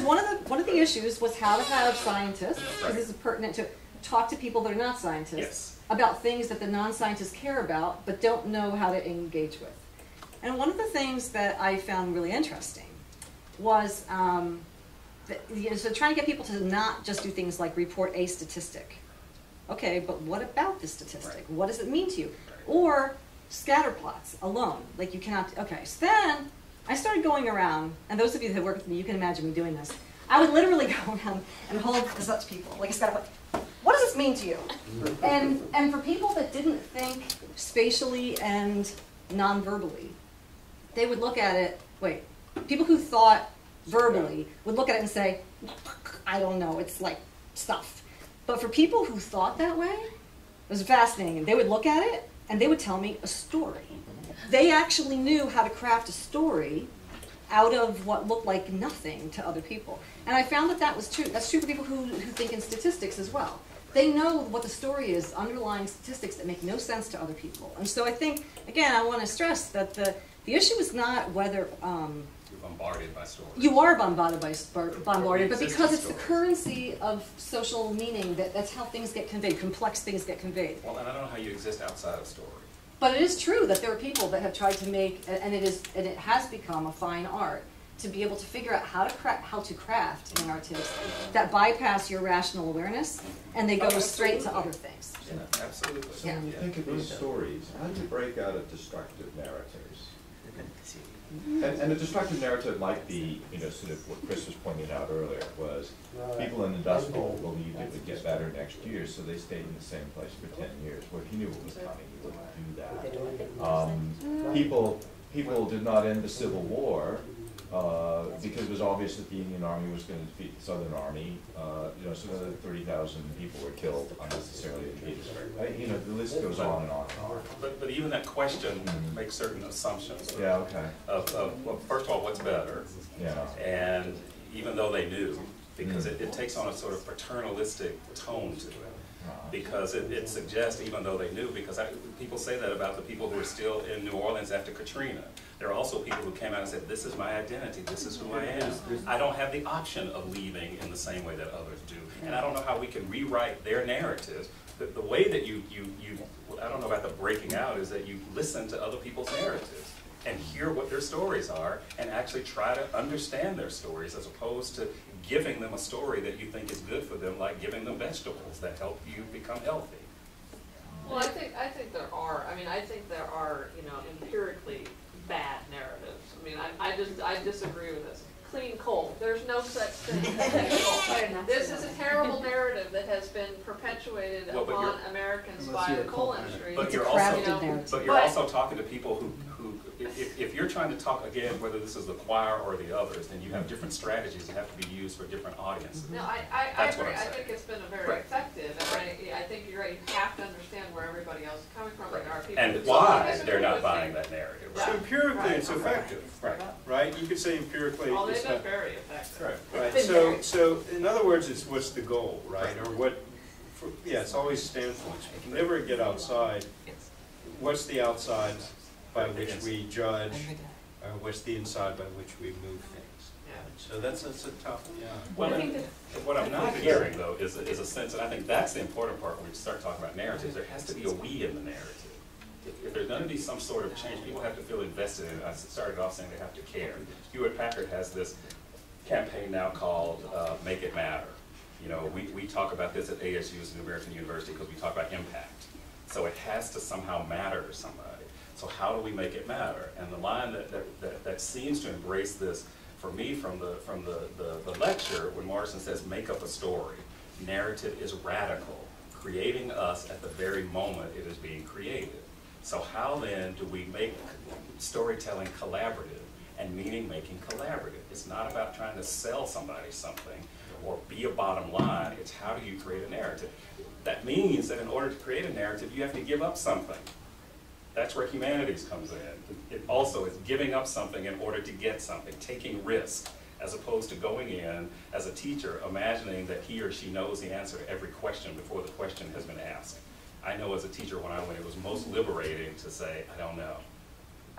[SPEAKER 10] one of the issues was how to have scientists, because
[SPEAKER 1] Right.
[SPEAKER 10] this is pertinent to talk to people that are not scientists
[SPEAKER 1] Yes.
[SPEAKER 10] about things that the non-scientists care about but don't know how to engage with. And one of the things that I found really interesting was so trying to get people to not just do things like report a statistic. Okay, but what about the statistic?
[SPEAKER 1] Right.
[SPEAKER 10] What does it mean to you? Or scatter plots alone, like you cannot, okay. So then I started going around, and those of you that work with me, you can imagine me doing this. I would literally go around and hold this up to people, like a scatter plot. What does this mean to you? And for people that didn't think spatially and non-verbally, they would look at it, wait, people who thought verbally would look at it and say, I don't know, it's like stuff. But for people who thought that way, it was fascinating. They would look at it and they would tell me a story. They actually knew how to craft a story out of what looked like nothing to other people. And I found that that was true. That's true for people who think in statistics as well. They know what the story is, underlying statistics that make no sense to other people. And so I think, again, I want to stress that the issue is not whether
[SPEAKER 1] You're bombarded by stories.
[SPEAKER 10] you are bombarded, but because it's the
[SPEAKER 1] Stories.
[SPEAKER 10] currency of social meaning, that's how things get conveyed, complex things get conveyed.
[SPEAKER 1] Well, and I don't know how you exist outside of story.
[SPEAKER 10] But it is true that there are people that have tried to make, and it has become a fine art, to be able to figure out how to craft narratives that bypass your rational awareness, and they go straight to other things.
[SPEAKER 1] Yeah, absolutely.
[SPEAKER 9] So when you think of these stories, how do you break out of destructive narratives? And a destructive narrative like sort of what Chris was pointing out earlier was people in the Dust Bowl believed it would get better next year, so they stayed in the same place for 10 years. Well, if he knew it was coming, he wouldn't do that. People did not end the Civil War because it was obvious that the Union Army was going to defeat the Southern Army. So another 30,000 people were killed unnecessarily in Gettysburg. The list goes on and on and on.
[SPEAKER 1] But even that question makes certain assumptions.
[SPEAKER 9] Yeah, okay.
[SPEAKER 1] Well, first of all, what's better?
[SPEAKER 9] Yeah.
[SPEAKER 1] And even though they knew, because it takes on a sort of paternalistic tone to it. Because it suggests, even though they knew, because people say that about the people who are still in New Orleans after Katrina. There are also people who came out and said, this is my identity, this is who I am. I don't have the option of leaving in the same way that others do. And I don't know how we can rewrite their narratives. The way that I don't know about the breaking out, is that you listen to other people's narratives and hear what their stories are and actually try to understand their stories, as opposed to giving them a story that you think is good for them, like giving them vegetables that help you become healthy.
[SPEAKER 2] Well, I think there are. I think there are, empirically bad narratives. I disagree with this. Clean coal. There's no such thing as clean coal. This is a terrible narrative that has been perpetuated upon Americans by the coal industry.
[SPEAKER 1] But
[SPEAKER 10] It's a
[SPEAKER 1] you're
[SPEAKER 10] crafted
[SPEAKER 1] also,
[SPEAKER 10] narrative.
[SPEAKER 1] but you're also talking to people who if you're trying to talk, again, whether this is the choir or the others, then you have different strategies that have to be used for different audiences.
[SPEAKER 2] No, I
[SPEAKER 1] That's what
[SPEAKER 2] agree.
[SPEAKER 1] I'm
[SPEAKER 2] I
[SPEAKER 1] saying.
[SPEAKER 2] think it's been very
[SPEAKER 1] Right.
[SPEAKER 2] effective. And I think you're right. You have to understand where everybody else is coming from. There are people
[SPEAKER 1] And
[SPEAKER 2] who
[SPEAKER 1] why
[SPEAKER 2] disagree
[SPEAKER 1] they're not
[SPEAKER 2] with
[SPEAKER 1] buying
[SPEAKER 2] me.
[SPEAKER 1] that narrative.
[SPEAKER 3] So empirically, it's effective,
[SPEAKER 1] Right.
[SPEAKER 3] You could say empirically
[SPEAKER 2] Oh,
[SPEAKER 3] it's
[SPEAKER 2] they've been
[SPEAKER 3] not.
[SPEAKER 2] very effective.
[SPEAKER 3] Right, so in other words, it's what's the goal, right? Or it's always standpoints. We can never get outside. What's the outside by which we judge, or what's the inside by which we move things? So that's a tough,
[SPEAKER 1] Well, what I'm not hearing, though, is a sense, and I think that's the important part when we start talking about narratives. There has to be a we in the narrative. If there's going to be some sort of change, people have to feel invested in it. I started off saying they have to care. Hewlett-Packard has this campaign now called Make It Matter. We talk about this at ASU, New American University, because we talk about impact. So it has to somehow matter to somebody. So how do we make it matter? And the line that seems to embrace this for me from the lecture, when Morrison says make up a story, narrative is radical, creating us at the very moment it is being created. So how then do we make storytelling collaborative and meaning making collaborative? It's not about trying to sell somebody something or be a bottom line, it's how do you create a narrative? That means that in order to create a narrative, you have to give up something. That's where humanities comes in. It also is giving up something in order to get something, taking risk, as opposed to going in as a teacher, imagining that he or she knows the answer to every question before the question has been asked. I know as a teacher when I went, it was most liberating to say, I don't know.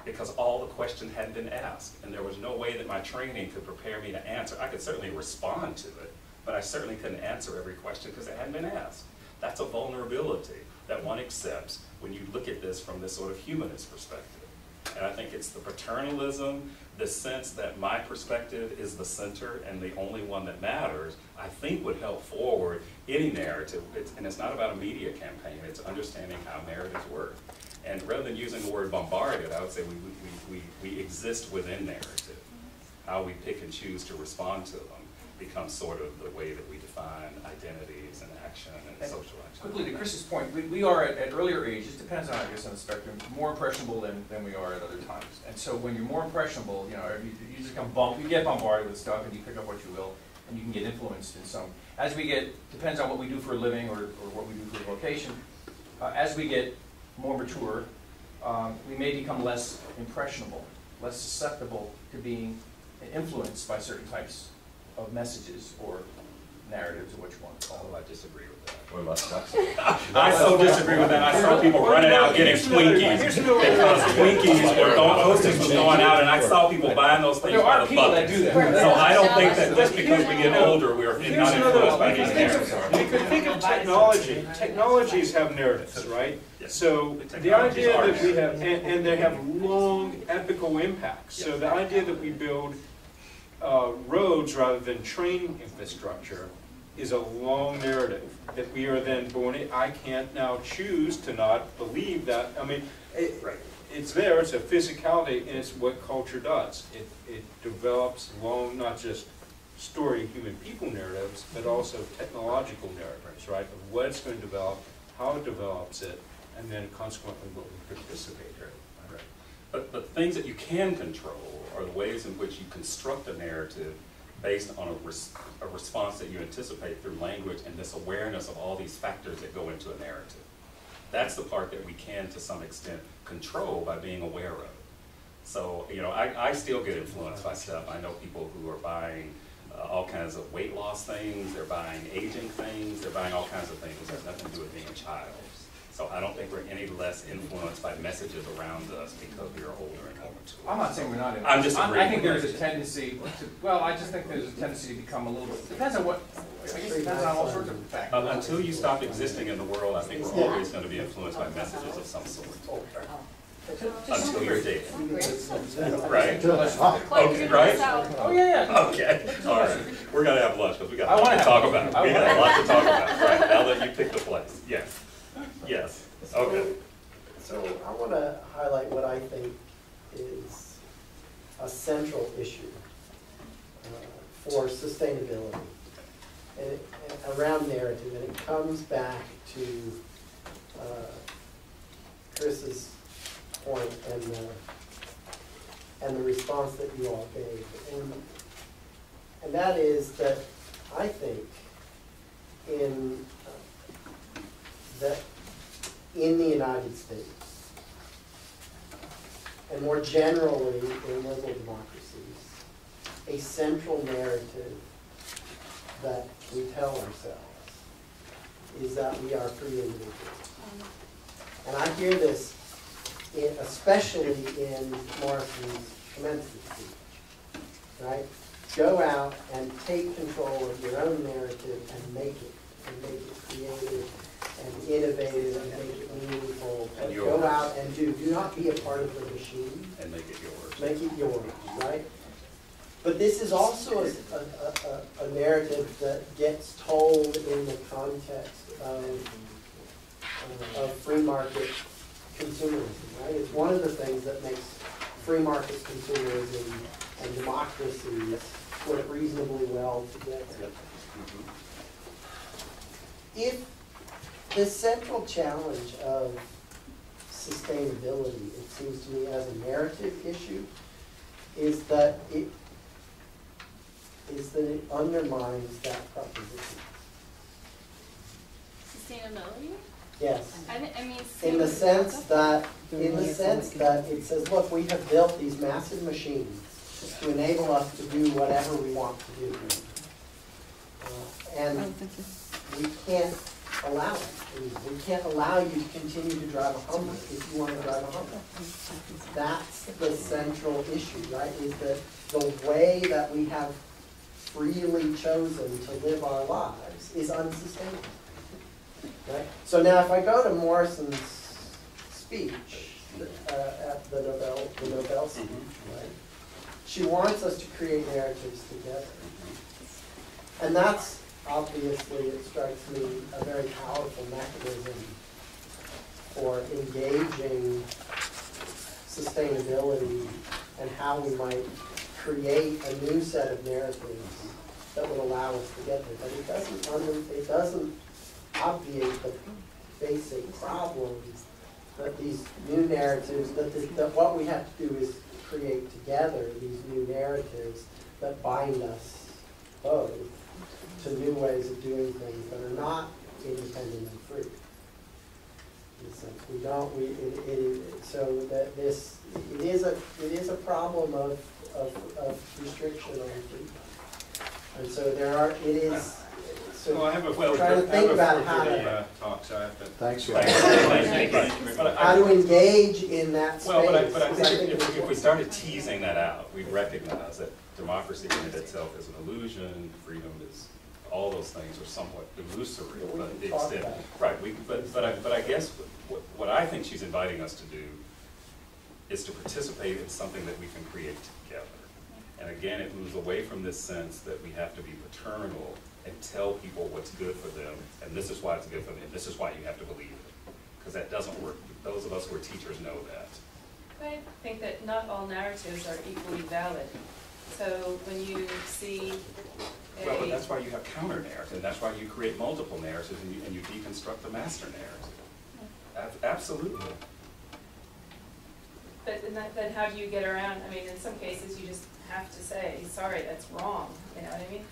[SPEAKER 1] Because all the questions hadn't been asked, and there was no way that my training could prepare me to answer. I could certainly respond to it, but I certainly couldn't answer every question because it hadn't been asked. That's a vulnerability that one accepts when you look at this from this sort of humanist perspective. And I think it's the paternalism, the sense that my perspective is the center and the only one that matters, I think would help forward any narrative. And it's not about a media campaign, it's understanding how narratives work. And rather than using the word bombarded, I would say we exist within narrative. How we pick and choose to respond to them becomes sort of the way that we define identities and action and social action.
[SPEAKER 4] Quickly, to Chris's point, we are at earlier ages, depends on, I guess, on the spectrum, more impressionable than we are at other times. And so when you're more impressionable, you know, you just you get bombarded with stuff and you pick up what you will, and you can get influenced in some. As we get, depends on what we do for a living or what we do for a vocation, as we get more mature, we may become less impressionable, less susceptible to being influenced by certain types of messages or narratives, or what you want to call them.
[SPEAKER 1] I disagree with that.
[SPEAKER 9] Or less flexible.
[SPEAKER 1] I so disagree with that. I saw people running out getting Twinkies because Twinkies were Hostess was going out, and I saw people buying those things by the bucket. So I don't think that just because we get older, we are not influenced by these narratives.
[SPEAKER 3] You could think of technology. Technologies have narratives, right?
[SPEAKER 1] Yes.
[SPEAKER 3] So the idea that we have, and they have long, epical impacts. So the idea that we build roads rather than train infrastructure is a long narrative that we are then born in. I can't now choose to not believe that. I mean, it's there, it's a physicality, and it's what culture does. It develops long, not just story human people narratives, but also technological narratives, right? Of what it's going to develop, how it develops it, and then consequently what we participate in.
[SPEAKER 1] Right. But things that you can control are the ways in which you construct a narrative based on a response that you anticipate through language and this awareness of all these factors that go into a narrative. That's the part that we can, to some extent, control by being aware of it. So, you know, I still get influenced by stuff. I know people who are buying all kinds of weight loss things, they're buying aging things, they're buying all kinds of things that have nothing to do with being a child. So I don't think we're any less influenced by messages around us because we are older and more mature.
[SPEAKER 4] I'm not saying we're not.
[SPEAKER 1] I'm just
[SPEAKER 4] I think there's a tendency to, well, I just think there's a tendency to become a little bit, depends on what, I guess it depends on all sorts of factors.
[SPEAKER 1] Until you stop existing in the world, I think we're always going to be influenced by messages of some sort. Until you're dead. Right? Okay, right?
[SPEAKER 4] Oh, yeah.
[SPEAKER 1] Okay, all right. We're going to have lunch because we got a lot to talk about. We have a lot to talk about. Right, now that you pick the place. Yes. Yes. Okay.
[SPEAKER 7] So I want to highlight what I think is a central issue for sustainability and around narrative, and it comes back to Chris's point and the response that you all gave, and that is that I think in the United States, and more generally in liberal democracies, a central narrative that we tell ourselves is that we are free individuals. And I hear this especially in Morrison's commencement speech, right? Go out and take control of your own narrative and make it creative and innovative and make it meaningful. And go out and do not be a part of the machine.
[SPEAKER 1] And make it yours.
[SPEAKER 7] Make it yours, right? But this is also a narrative that gets told in the context of free market consumerism, right? It's one of the things that makes free market consumerism and democracies work reasonably well together. If the central challenge of sustainability, it seems to me, as a narrative issue, is that it undermines that proposition.
[SPEAKER 12] Sustainability?
[SPEAKER 7] Yes.
[SPEAKER 12] I mean,
[SPEAKER 7] In the sense that it says, look, we have built these massive machines to enable us to do whatever we want to do. And we can't allow it. We can't allow you to continue to drive a Hummer if you want to drive a Hummer. That's the central issue, right? Is that the way that we have freely chosen to live our lives is unsustainable. Right? So now if I go to Morrison's speech at the Nobel speech, right? She wants us to create narratives together. And that's obviously, it strikes me, a very powerful mechanism for engaging sustainability and how we might create a new set of narratives that would allow us to get there. But it doesn't obviate the basic problems that these new narratives, that what we have to do is create together these new narratives that bind us both to new ways of doing things that are not independent and free. In a sense, it is a problem of restriction on freedom. And so
[SPEAKER 1] So I have a
[SPEAKER 7] trying to think about how to
[SPEAKER 1] talk, so I have to.
[SPEAKER 5] Thanks,
[SPEAKER 7] how to engage in that space.
[SPEAKER 1] Well, but I think if we started teasing that out, we'd recognize that democracy in itself is an illusion, freedom is, all those things are somewhat illusory, but the extent, right, but I guess what I think she's inviting us to do is to participate in something that we can create together. And again, it moves away from this sense that we have to be paternal and tell people what's good for them, and this is why it's good for them, this is why you have to believe it. Because that doesn't work. Those of us who are teachers know that.
[SPEAKER 13] I think that not all narratives are equally valid. So when you see
[SPEAKER 1] Well, but that's why you have counter-narrative, and that's why you create multiple narratives and you deconstruct the master narrative. Absolutely.
[SPEAKER 13] But then how do you get around, I mean, in some cases you just have to say, sorry, that's wrong, you know what I mean?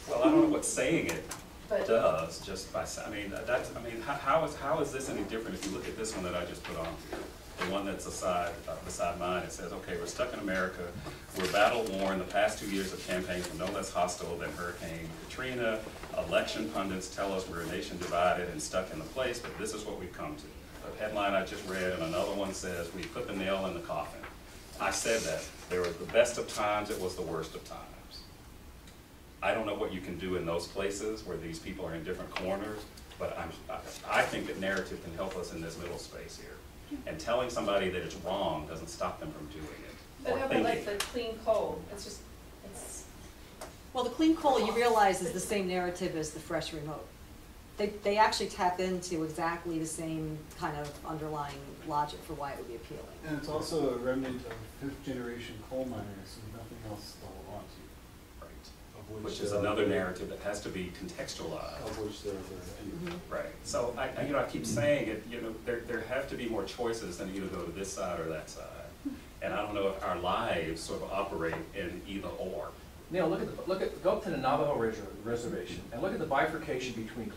[SPEAKER 1] Well, I don't know what saying it
[SPEAKER 13] But
[SPEAKER 1] does just by, how is this any different if you look at this one that I just put on here? The one that's beside mine, it says, okay, we're stuck in America, we're battle-worn, the past 2 years of campaigns were no less hostile than Hurricane Katrina, election pundits tell us we're a nation divided and stuck in the place, but this is what we've come to. The headline I just read, and another one says, we put the nail in the coffin. I said that. There was the best of times, it was the worst of times. I don't know what you can do in those places where these people are in different corners, but I think that narrative can help us in this middle space here. And telling somebody that it's wrong doesn't stop them from doing it.
[SPEAKER 13] But how about like the clean coal? It's
[SPEAKER 10] Well, the clean coal, you realize, is the same narrative as the fresh remote. They actually tap into exactly the same kind of underlying logic for why it would be appealing.
[SPEAKER 8] And it's also a remnant of fifth-generation coal miners with nothing else to hold on to.
[SPEAKER 1] Right. Which is another narrative that has to be contextualized.
[SPEAKER 5] Of which there are.
[SPEAKER 1] Right. So I keep saying it. There have to be more choices than either go to this side or that side. And I don't know if our lives sort of operate in either or.
[SPEAKER 4] Neil, go up to the Navajo Reservation and look at the bifurcation between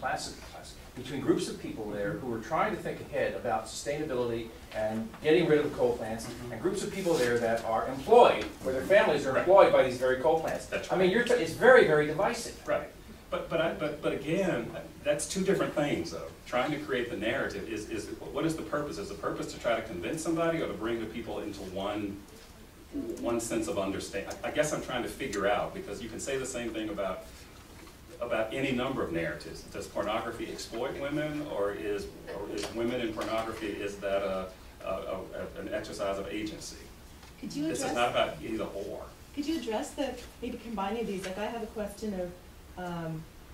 [SPEAKER 4] between groups of people there who are trying to think ahead about sustainability and getting rid of coal plants, and groups of people there that are employed, where their families are employed by these very coal plants.
[SPEAKER 1] That's
[SPEAKER 4] right. I mean, it's very, very divisive.
[SPEAKER 1] Right. But again, that's two different things, though. Trying to create the narrative is what is the purpose? Is the purpose to try to convince somebody or to bring the people into one sense of understanding? I guess I'm trying to figure out, because you can say the same thing about any number of narratives. Does pornography exploit women, or is women in pornography, is that an exercise of agency?
[SPEAKER 14] Could you
[SPEAKER 1] This
[SPEAKER 14] address,
[SPEAKER 1] is not about either or.
[SPEAKER 14] could you address maybe combining these? Like I have a question of,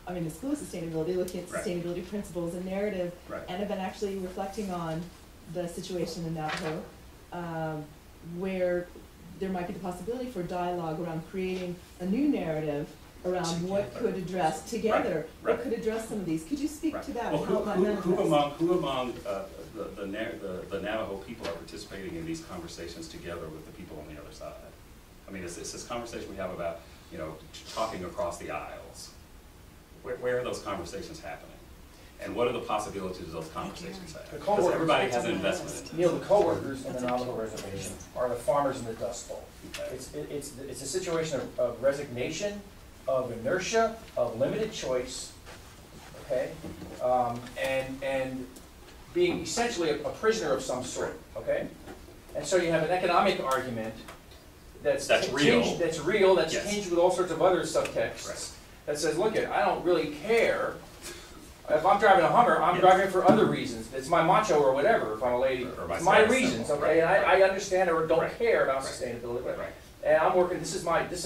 [SPEAKER 14] the school sustainability, looking at sustainability principles and narrative, and have been actually reflecting on the situation in Navajo, where there might be the possibility for dialogue around creating a new narrative around what could address together,
[SPEAKER 1] Right,
[SPEAKER 14] what could address some of these. Could you speak
[SPEAKER 1] Right.
[SPEAKER 14] to that?
[SPEAKER 1] Well,
[SPEAKER 14] and how it might manifest?
[SPEAKER 1] who among the Navajo people are participating in these conversations together with the people on the other side? I mean, it's this conversation we have about, you know, talking across the aisles. Where are those conversations happening? And what are the possibilities of those conversations
[SPEAKER 4] The
[SPEAKER 1] happening?
[SPEAKER 4] co-workers-
[SPEAKER 1] Because everybody has an investment in this.
[SPEAKER 4] Neil, the co-workers in the Navajo Reservation are the farmers in the Dust Bowl.
[SPEAKER 1] Okay.
[SPEAKER 4] It's a situation of resignation, of inertia, of limited choice, okay? And being essentially a prisoner of some sort, okay? And so you have an economic argument that's
[SPEAKER 1] real.
[SPEAKER 4] That's real, that's
[SPEAKER 1] Yes.
[SPEAKER 4] tinged with all sorts of other subtexts.
[SPEAKER 1] Right.
[SPEAKER 4] That says, look, I don't really care. If I'm driving a Hummer, I'm
[SPEAKER 1] Yes.
[SPEAKER 4] driving it for other reasons. It's my macho or whatever, if I'm a lady.
[SPEAKER 1] Or my
[SPEAKER 4] It's my
[SPEAKER 1] status
[SPEAKER 4] reasons,
[SPEAKER 1] symbol.
[SPEAKER 4] okay?
[SPEAKER 1] Right.
[SPEAKER 4] And I understand or don't
[SPEAKER 1] Right.
[SPEAKER 4] care about
[SPEAKER 1] Right.
[SPEAKER 4] sustainability. But,
[SPEAKER 1] Right.
[SPEAKER 4] and I'm working, this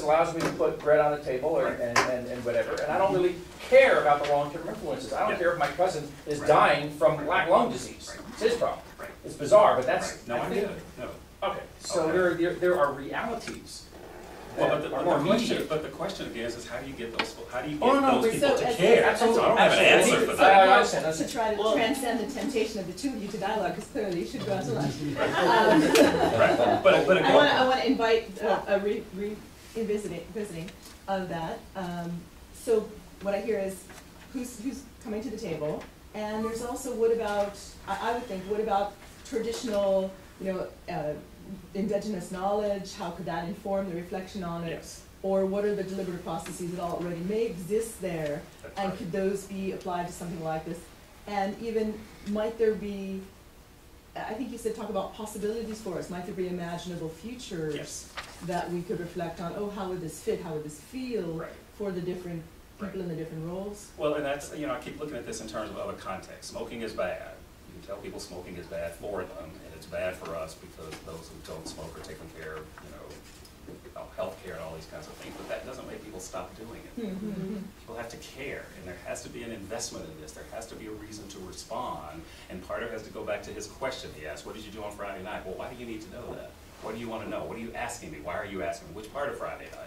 [SPEAKER 4] allows me to put bread on the table or,
[SPEAKER 1] Right.
[SPEAKER 4] and whatever. And I don't really care about the long-term influences. I don't
[SPEAKER 1] Yeah.
[SPEAKER 4] care if my cousin is
[SPEAKER 1] Right.
[SPEAKER 4] dying from
[SPEAKER 1] Right.
[SPEAKER 4] black lung disease.
[SPEAKER 1] Right.
[SPEAKER 4] It's his problem.
[SPEAKER 1] Right.
[SPEAKER 4] It's bizarre, but that's,
[SPEAKER 1] Right. No, I
[SPEAKER 4] think-
[SPEAKER 1] get it. No.
[SPEAKER 4] Okay, so
[SPEAKER 1] Okay.
[SPEAKER 4] there are realities
[SPEAKER 1] Well,
[SPEAKER 4] that are more immediate.
[SPEAKER 1] but the question again is how do you get those
[SPEAKER 4] Oh, no,
[SPEAKER 1] those
[SPEAKER 4] but
[SPEAKER 1] people
[SPEAKER 14] so
[SPEAKER 1] to
[SPEAKER 14] as-
[SPEAKER 1] care?
[SPEAKER 4] Absolutely.
[SPEAKER 1] So I don't have an
[SPEAKER 4] Absolutely.
[SPEAKER 1] answer for
[SPEAKER 4] I
[SPEAKER 1] that.
[SPEAKER 4] understand.
[SPEAKER 14] To try to
[SPEAKER 4] Well-
[SPEAKER 14] transcend the temptation of the two of you to dialogue, because clearly you should go out to lunch.
[SPEAKER 1] Right. But
[SPEAKER 14] I want to invite a visiting of that. So what I hear is who's coming to the table, and there's also what about, I would think, what about traditional, indigenous knowledge? How could that inform the reflection on it?
[SPEAKER 1] Yes.
[SPEAKER 14] Or what are the deliberative processes that already may exist there?
[SPEAKER 1] That's
[SPEAKER 14] And
[SPEAKER 1] right.
[SPEAKER 14] could those be applied to something like this? And even, might there be, I think you said talk about possibilities for us. Might there be imaginable futures
[SPEAKER 1] Yes.
[SPEAKER 14] that we could reflect on? Oh, how would this fit? How would this feel
[SPEAKER 1] Right.
[SPEAKER 14] for the different people
[SPEAKER 1] Right.
[SPEAKER 14] in the different roles?
[SPEAKER 1] Well, and that's, I keep looking at this in terms of other contexts. Smoking is bad. You can tell people smoking is bad for them, and it's bad for us because those who don't smoke are taking care of, healthcare and all these kinds of things, but that doesn't make people stop doing it. People have to care, and there has to be an investment in this. There has to be a reason to respond, and part of it has to go back to his question. He asked, what did you do on Friday night? Well, why do you need to know that? What do you want to know? What are you asking me? Why are you asking me? Which part of Friday night?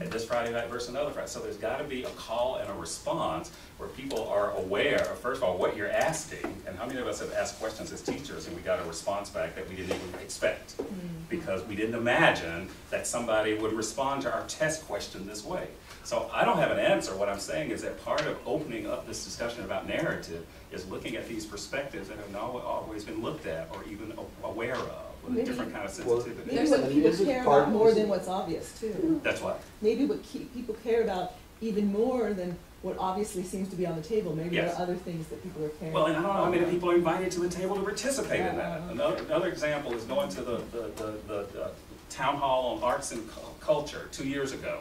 [SPEAKER 1] And this Friday night versus another Friday. So there's got to be a call and a response where people are aware of, first of all, what you're asking, and how many of us have asked questions as teachers and we got a response back that we didn't even expect because we didn't imagine that somebody would respond to our test question this way. So I don't have an answer. What I'm saying is that part of opening up this discussion about narrative is looking at these perspectives that have not always been looked at or even aware of with a different kind of sensitivity.
[SPEAKER 14] Maybe what people care about more than what's obvious too.
[SPEAKER 1] That's what?
[SPEAKER 14] Maybe what people care about even more than what obviously seems to be on the table. Maybe
[SPEAKER 1] Yes.
[SPEAKER 14] there are other things that people are caring
[SPEAKER 1] Well,
[SPEAKER 14] about.
[SPEAKER 1] and I don't know how many people are invited to the table to participate in that. Another example is going to the town hall on arts and culture 2 years ago.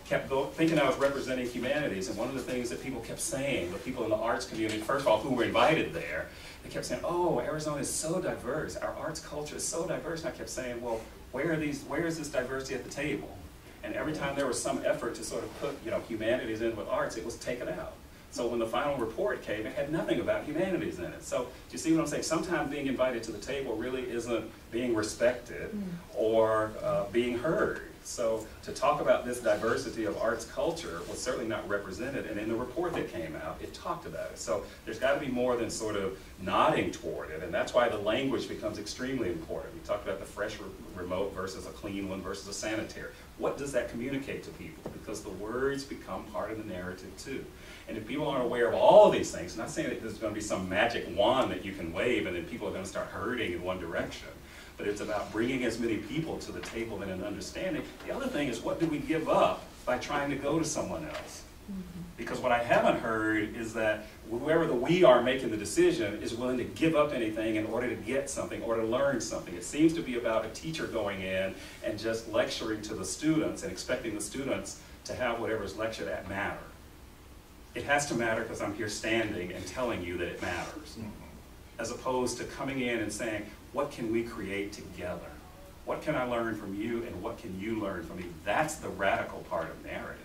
[SPEAKER 1] Thinking I was representing humanities, and one of the things that people kept saying, the people in the arts community, first of all, who were invited there, they kept saying, oh, Arizona is so diverse, our arts culture is so diverse, and I kept saying, well, where is this diversity at the table? And every time there was some effort to sort of put, humanities in with arts, it was taken out. So when the final report came, it had nothing about humanities in it. So do you see what I'm saying? Sometimes being invited to the table really isn't being respected or being heard. So to talk about this diversity of arts culture was certainly not represented, and in the report that came out, it talked about it. So there's got to be more than sort of nodding toward it, and that's why the language becomes extremely important. We talked about the fresh remote versus a clean one versus a sanitary. What does that communicate to people? Because the words become part of the narrative too. And if people aren't aware of all of these things, I'm not saying that there's going to be some magic wand that you can wave and then people are going to start herding in one direction. But it's about bringing as many people to the table and an understanding. The other thing is, what do we give up by trying to go to someone else? Because what I haven't heard is that whoever the we are making the decision is willing to give up anything in order to get something or to learn something. It seems to be about a teacher going in and just lecturing to the students and expecting the students to have whatever's lectured at matter. It has to matter because I'm here standing and telling you that it matters. As opposed to coming in and saying, what can we create together? What can I learn from you and what can you learn from me? That's the radical part of narrative.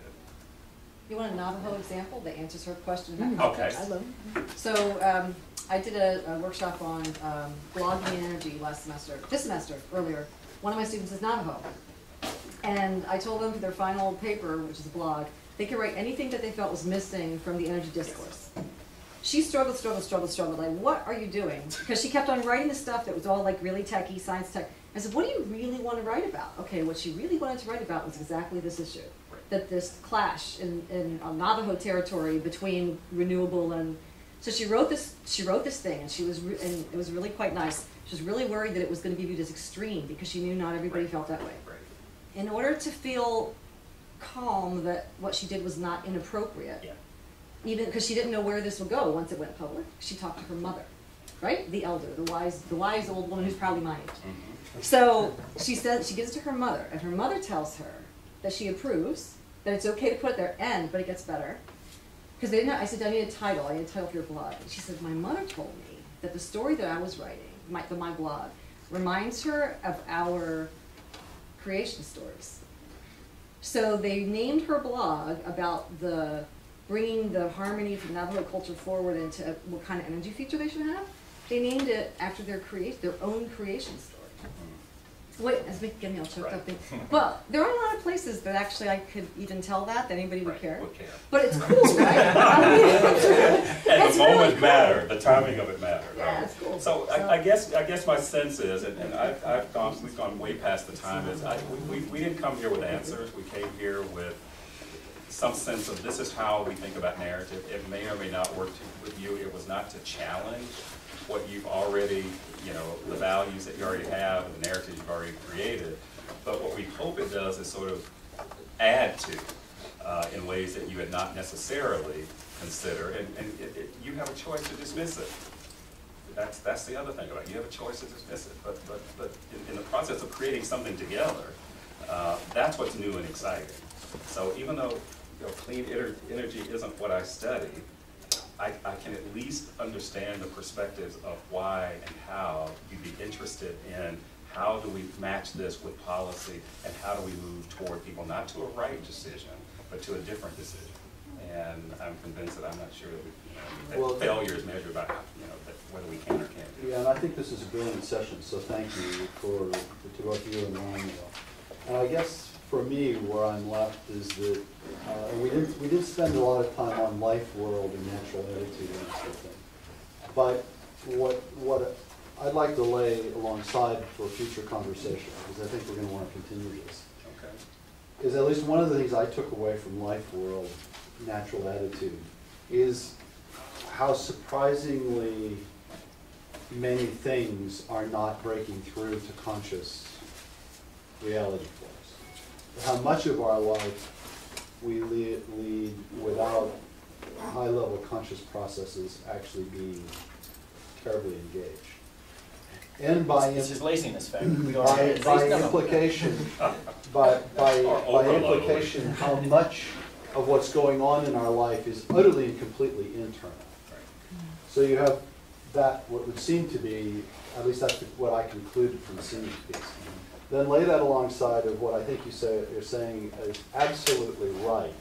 [SPEAKER 10] You want a Navajo example that answers her question about
[SPEAKER 1] Okay.
[SPEAKER 10] context? I love it. So I did a workshop on blogging and energy this semester, earlier. One of my students is Navajo. And I told them for their final paper, which is a blog, they could write anything that they felt was missing from the energy discourse. She struggled, like, what are you doing? Because she kept on writing the stuff that was all like really techy, science tech. I said, what do you really want to write about? Okay, what she really wanted to write about was exactly this issue. That this clash in Navajo territory between renewable and, so she wrote this thing, and and it was really quite nice. She was really worried that it was going to be viewed as extreme because she knew not everybody felt that way. In order to feel calm that what she did was not inappropriate, even because she didn't know where this would go once it went public, she talked to her mother, right? The elder, the wise old woman who's probably my age. So she said, she gives it to her mother, and her mother tells her that she approves, that it's okay to put it there, but it gets better. Because they didn't. I said, I need a title. I need a title for your blog. And she said, my mother told me that the story that I was writing, my blog, reminds her of our creation stories. So they named her blog about bringing the harmony from Navajo culture forward into what kind of energy feature they should have. They named it after their own creation story. Wait, that's getting me all choked up. Well, there aren't a lot of places that actually I could even tell that anybody would care. But it's cool, right? I mean,
[SPEAKER 1] and the moment
[SPEAKER 10] really cool.
[SPEAKER 1] mattered, the timing of it mattered.
[SPEAKER 10] Yeah, it's cool.
[SPEAKER 1] So I guess my sense is, and we've gone way past the time, is we didn't come here with answers. We came here with some sense of this is how we think about narrative. It may or may not work with you. It was not to challenge what you've already, the values that you already have, the narrative you've already created. But what we hope it does is sort of add to in ways that you had not necessarily considered. And you have a choice to dismiss it. That's the other thing about it. You have a choice to dismiss it. But in the process of creating something together, that's what's new and exciting. So even though clean energy isn't what I study, I can at least understand the perspectives of why and how you'd be interested in how do we match this with policy and how do we move toward people, not to a right decision, but to a different decision. And I'm convinced that I'm not sure that failure is measured by whether we can or can't.
[SPEAKER 5] Yeah, and I think this is a brilliant session, so thank you to both you and Ryan. And I guess for me, where I'm left is that we didn't spend a lot of time on life world and natural attitude and that sort of thing. But what I'd like to lay alongside for future conversation, because I think we're going to want to continue this, is at least one of the things I took away from life world, natural attitude, is how surprisingly many things are not breaking through to conscious reality for us. How much of our life we lead without high-level conscious processes actually being terribly engaged. And by
[SPEAKER 4] laziness factor.
[SPEAKER 5] by implication, how much of what's going on in our life is utterly and completely internal. So you have that, what would seem to be, at least that's what I concluded from seeing the piece. Then lay that alongside of what I think you're saying is absolutely right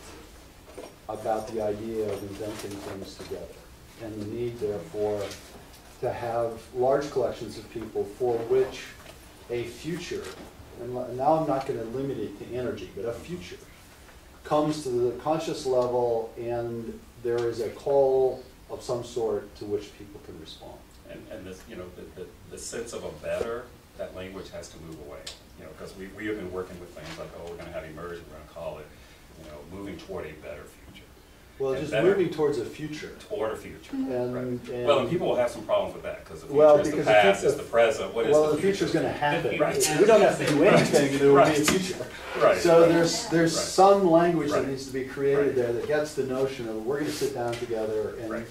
[SPEAKER 5] about the idea of inventing things together and the need, therefore, to have large collections of people for which a future, and now I'm not going to limit it to energy, but a future, comes to the conscious level and there is a call of some sort to which people can respond.
[SPEAKER 1] And this, the sense of a better, that language has to move away. Because we have been working with things like, we're going to have immersion, we're going to call it, moving toward a better future.
[SPEAKER 5] Well, just moving towards a future.
[SPEAKER 1] Toward a future.
[SPEAKER 5] And
[SPEAKER 1] people will have some problems with that, because the future is the past, it's the present, what is the future?
[SPEAKER 5] Well, the future is going to happen.
[SPEAKER 1] Right.
[SPEAKER 5] We don't have to do anything, and there will be a future.
[SPEAKER 1] Right.
[SPEAKER 5] So there's some language that needs to be created there that gets the notion of we're going to sit down together and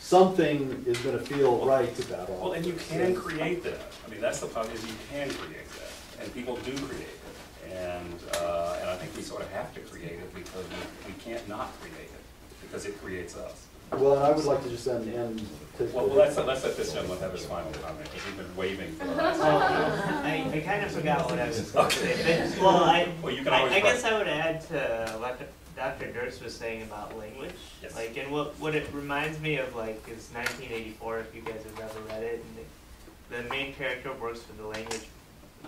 [SPEAKER 5] something is going to feel right about all.
[SPEAKER 1] Well, and you can create that. I mean, that's the problem, is you can create that, and people do create it. And I think we sort of have to create it because we can't not create it, because it creates us.
[SPEAKER 5] Well, and I would like to just end.
[SPEAKER 1] Well, let's let this gentleman have his final comment, because he's been waving for the last
[SPEAKER 11] I kind of forgot what I was going to say. Well, I guess I would add to what Dr. Durst was saying about language.
[SPEAKER 1] Yes.
[SPEAKER 11] And what it reminds me of, is 1984, if you guys have ever read it. And the main character works for the language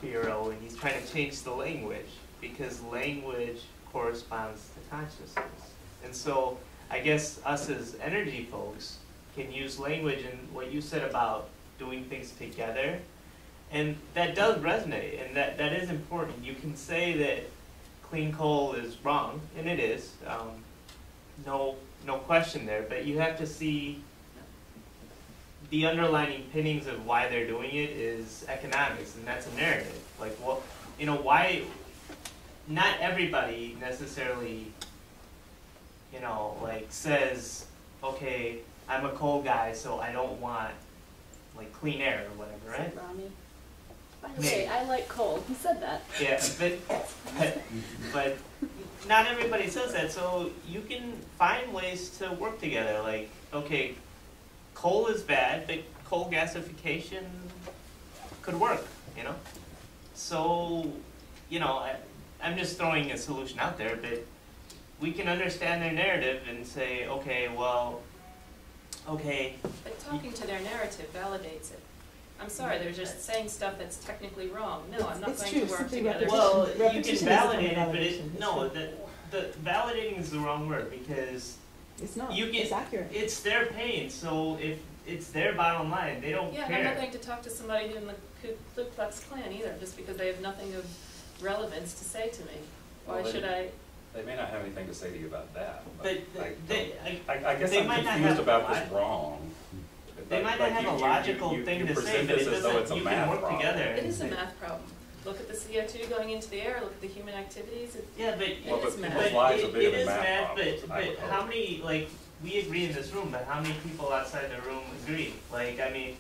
[SPEAKER 11] bureau, and he's trying to change the language. because language corresponds to consciousness. And so I guess us as energy folks can use language and what you said about doing things together, and that does resonate, and that is important. You can say that clean coal is wrong, and it is, no question there, but you have to see the underlying pinnings of why they're doing it is economics, and that's a narrative. Like, well, you know, why, not everybody necessarily, you know, like says, okay, I'm a coal guy, so I don't want like clean air or whatever, right?
[SPEAKER 12] Rami. By the way, I like coal. He said that.
[SPEAKER 11] Yeah, but not everybody says that, so you can find ways to work together. Like, okay, coal is bad, but coal gasification could work, you know? So, you know, I'm just throwing a solution out there, but we can understand their narrative and say, okay, well, okay.
[SPEAKER 13] But talking to their narrative validates it. I'm sorry, they're just saying stuff that's technically wrong. No, I'm not
[SPEAKER 14] It's
[SPEAKER 13] going
[SPEAKER 14] true,
[SPEAKER 13] to work
[SPEAKER 14] simply
[SPEAKER 13] together.
[SPEAKER 11] Well, you can
[SPEAKER 14] Repetition isn't
[SPEAKER 11] validate it, but
[SPEAKER 14] validation.
[SPEAKER 11] no, the validating is the wrong word, because
[SPEAKER 14] It's not.
[SPEAKER 11] you
[SPEAKER 14] It's
[SPEAKER 11] can,
[SPEAKER 14] accurate.
[SPEAKER 11] it's their pain, so if it's their bottom line, they don't
[SPEAKER 13] Yeah,
[SPEAKER 11] care.
[SPEAKER 13] and I'm not going to talk to somebody in the Ku Klux Klan either, just because they have nothing of relevance to say to me. Why
[SPEAKER 1] Well,
[SPEAKER 13] should I?
[SPEAKER 1] They may not have anything to say to you about that.
[SPEAKER 11] But
[SPEAKER 1] I guess
[SPEAKER 11] they
[SPEAKER 1] I'm
[SPEAKER 11] might not
[SPEAKER 1] confused
[SPEAKER 11] have
[SPEAKER 1] about
[SPEAKER 11] a
[SPEAKER 1] this wrong.
[SPEAKER 11] They might not have a logical thing to say, but it doesn't, you can work together.
[SPEAKER 13] It is a math problem. Look at the CO2 going into the air, look at the human activities.
[SPEAKER 11] Yeah, but
[SPEAKER 1] Well,
[SPEAKER 13] it
[SPEAKER 1] but
[SPEAKER 13] is math.
[SPEAKER 1] people's lives are bigger
[SPEAKER 11] it
[SPEAKER 1] than
[SPEAKER 11] is
[SPEAKER 1] math
[SPEAKER 11] math,
[SPEAKER 1] problems, I
[SPEAKER 11] but
[SPEAKER 1] would
[SPEAKER 11] how
[SPEAKER 1] hope.
[SPEAKER 11] many, like, we agree in this room, but how many people outside the room agree? Like, I mean,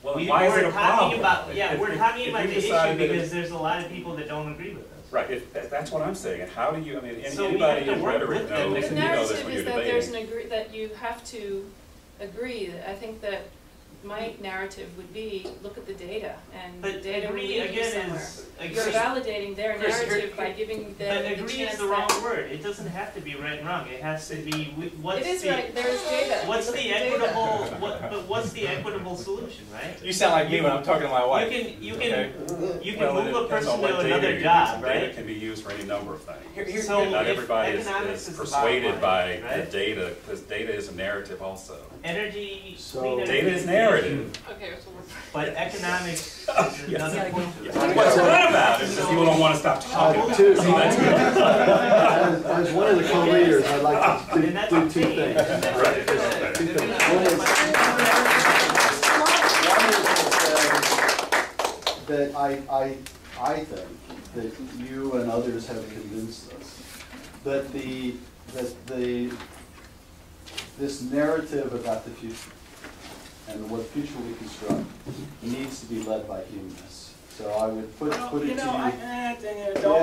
[SPEAKER 1] Well,
[SPEAKER 11] we're
[SPEAKER 1] why is it a
[SPEAKER 11] talking
[SPEAKER 1] problem?
[SPEAKER 11] about, yeah,
[SPEAKER 1] If-
[SPEAKER 11] we're
[SPEAKER 1] if-
[SPEAKER 11] talking
[SPEAKER 1] if
[SPEAKER 11] about
[SPEAKER 1] you
[SPEAKER 11] the
[SPEAKER 1] decide
[SPEAKER 11] issue
[SPEAKER 1] that
[SPEAKER 11] because
[SPEAKER 1] it's-
[SPEAKER 11] there's a lot of people that don't agree with us.
[SPEAKER 1] Right, that's what I'm saying, and how do you, I mean,
[SPEAKER 11] So we
[SPEAKER 1] anybody
[SPEAKER 11] have to
[SPEAKER 1] in
[SPEAKER 11] work
[SPEAKER 1] rhetoric
[SPEAKER 11] with them.
[SPEAKER 1] knows,
[SPEAKER 13] The
[SPEAKER 1] and you know this
[SPEAKER 13] narrative
[SPEAKER 1] when
[SPEAKER 13] is
[SPEAKER 1] you're
[SPEAKER 13] that there's
[SPEAKER 1] debating.
[SPEAKER 13] that you have to agree. I think that my narrative would be, look at the data, and the
[SPEAKER 11] But
[SPEAKER 13] data will
[SPEAKER 11] agree
[SPEAKER 13] lead you
[SPEAKER 11] again
[SPEAKER 13] somewhere.
[SPEAKER 11] is,
[SPEAKER 13] You're
[SPEAKER 11] agree,
[SPEAKER 13] validating their
[SPEAKER 11] Chris,
[SPEAKER 13] narrative by giving
[SPEAKER 11] but
[SPEAKER 13] them the
[SPEAKER 11] agree
[SPEAKER 13] chance
[SPEAKER 11] is the
[SPEAKER 13] that-
[SPEAKER 11] wrong word. It doesn't have to be right and wrong. It has to be, what's
[SPEAKER 13] It is
[SPEAKER 11] the,
[SPEAKER 13] right, there is data.
[SPEAKER 11] what's
[SPEAKER 13] Look
[SPEAKER 11] the
[SPEAKER 13] at data.
[SPEAKER 11] equitable, but what's the equitable solution, right?
[SPEAKER 4] You sound like me when I'm talking to my wife.
[SPEAKER 11] You
[SPEAKER 4] Okay.
[SPEAKER 11] can
[SPEAKER 1] Well,
[SPEAKER 11] move
[SPEAKER 1] it
[SPEAKER 11] a
[SPEAKER 1] depends
[SPEAKER 11] person
[SPEAKER 1] on what
[SPEAKER 11] to
[SPEAKER 1] data
[SPEAKER 11] another
[SPEAKER 1] you're
[SPEAKER 11] job,
[SPEAKER 1] using. Data
[SPEAKER 11] right?
[SPEAKER 1] can be used for any number of things.
[SPEAKER 11] So
[SPEAKER 1] Not
[SPEAKER 11] if
[SPEAKER 1] everybody
[SPEAKER 11] economics
[SPEAKER 1] is
[SPEAKER 11] the
[SPEAKER 1] persuaded
[SPEAKER 11] bottom
[SPEAKER 1] by
[SPEAKER 11] line,
[SPEAKER 1] the
[SPEAKER 11] right?
[SPEAKER 1] data, because data is a narrative also.
[SPEAKER 11] Energy,
[SPEAKER 5] So-
[SPEAKER 11] clean energy.
[SPEAKER 1] Data is narrative.
[SPEAKER 2] Okay, so we're.
[SPEAKER 11] But economics is
[SPEAKER 1] Yes.
[SPEAKER 11] another point.
[SPEAKER 1] What's good about it is people don't want to stop talking about
[SPEAKER 5] Two,
[SPEAKER 1] it. So that's good.
[SPEAKER 5] as one of the co-leaders, I'd like to
[SPEAKER 11] And that's
[SPEAKER 5] do
[SPEAKER 11] the
[SPEAKER 5] two
[SPEAKER 11] thing.
[SPEAKER 5] things.
[SPEAKER 1] Right.
[SPEAKER 5] Two things. One is that I think that you and others have convinced us that this narrative about the future and what future we construct needs to be led by humanists. So I would put it to you.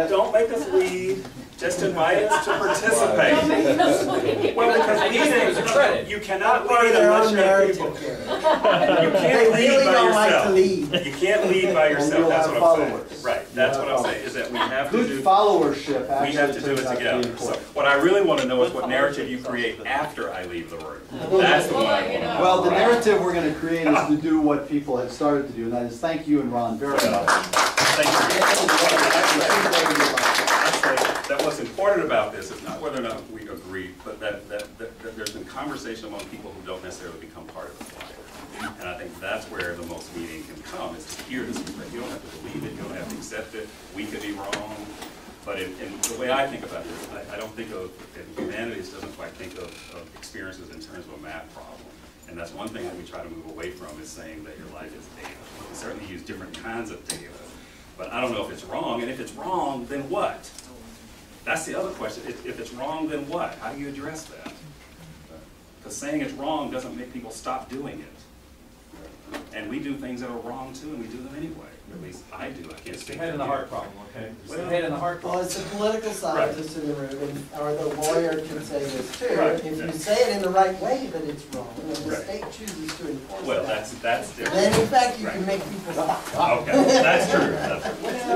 [SPEAKER 1] Don't make us lead. Just invite us to participate.
[SPEAKER 13] Don't make us leave.
[SPEAKER 1] Well, because
[SPEAKER 4] I use it as a credit.
[SPEAKER 1] you cannot
[SPEAKER 7] Part of
[SPEAKER 1] lead
[SPEAKER 7] their
[SPEAKER 1] unless
[SPEAKER 7] own
[SPEAKER 1] you have
[SPEAKER 7] narrative
[SPEAKER 1] people.
[SPEAKER 7] here.
[SPEAKER 1] You
[SPEAKER 7] They
[SPEAKER 1] can't lead
[SPEAKER 7] really
[SPEAKER 1] by
[SPEAKER 7] don't like to
[SPEAKER 1] yourself.
[SPEAKER 7] lead.
[SPEAKER 1] You can't lead by
[SPEAKER 5] And
[SPEAKER 1] yourself,
[SPEAKER 5] you'll
[SPEAKER 1] that's
[SPEAKER 5] have
[SPEAKER 1] what I'm saying.
[SPEAKER 5] followers.
[SPEAKER 1] Right, that's
[SPEAKER 5] You'll
[SPEAKER 1] what
[SPEAKER 5] have
[SPEAKER 1] I'm saying, is that we have to
[SPEAKER 5] Good
[SPEAKER 1] do,
[SPEAKER 5] followership
[SPEAKER 1] we have
[SPEAKER 5] actually
[SPEAKER 1] to do it
[SPEAKER 5] turns out to be
[SPEAKER 1] together. So
[SPEAKER 5] important.
[SPEAKER 1] what I really want to know is what narrative you create after I leave the room. That's the one I want to know.
[SPEAKER 5] Well, the narrative we're going to create is to do what people have started to do, and that is thank you and Ron very much.
[SPEAKER 1] Thank you. That what's important about this is not whether or not we agree, but that there's been conversation among people who don't necessarily become part of the flyer. And I think that's where the most meaning can come, is to hear this. You don't have to believe it, you don't have to accept it, we could be wrong. But in the way I think about this, I don't think of, humanities doesn't quite think of experiences in terms of a math problem. And that's one thing that we try to move away from, is saying that your life is data. We certainly use different kinds of data. But I don't know if it's wrong, and if it's wrong, then what? That's the other question. If it's wrong, then what? How do you address that? Because saying it's wrong doesn't make people stop doing it. And we do things that are wrong too, and we do them anyway. At least I do. I can't
[SPEAKER 4] It's the
[SPEAKER 1] speak
[SPEAKER 4] head
[SPEAKER 1] for
[SPEAKER 4] and the
[SPEAKER 1] you.
[SPEAKER 4] heart problem, okay? It's the
[SPEAKER 1] Well-
[SPEAKER 4] head and the heart
[SPEAKER 7] Well,
[SPEAKER 4] problem.
[SPEAKER 7] it's the political scientist in the room, and, or the lawyer can say this too.
[SPEAKER 1] Right,
[SPEAKER 7] If
[SPEAKER 1] yeah.
[SPEAKER 7] you say it in the right way, that it's wrong, and the
[SPEAKER 1] Right.
[SPEAKER 7] state chooses to enforce
[SPEAKER 1] Well,
[SPEAKER 7] that,
[SPEAKER 1] that's different.
[SPEAKER 7] then in fact you
[SPEAKER 1] Right.
[SPEAKER 7] can make people stop.
[SPEAKER 1] Okay, that's true. That's true.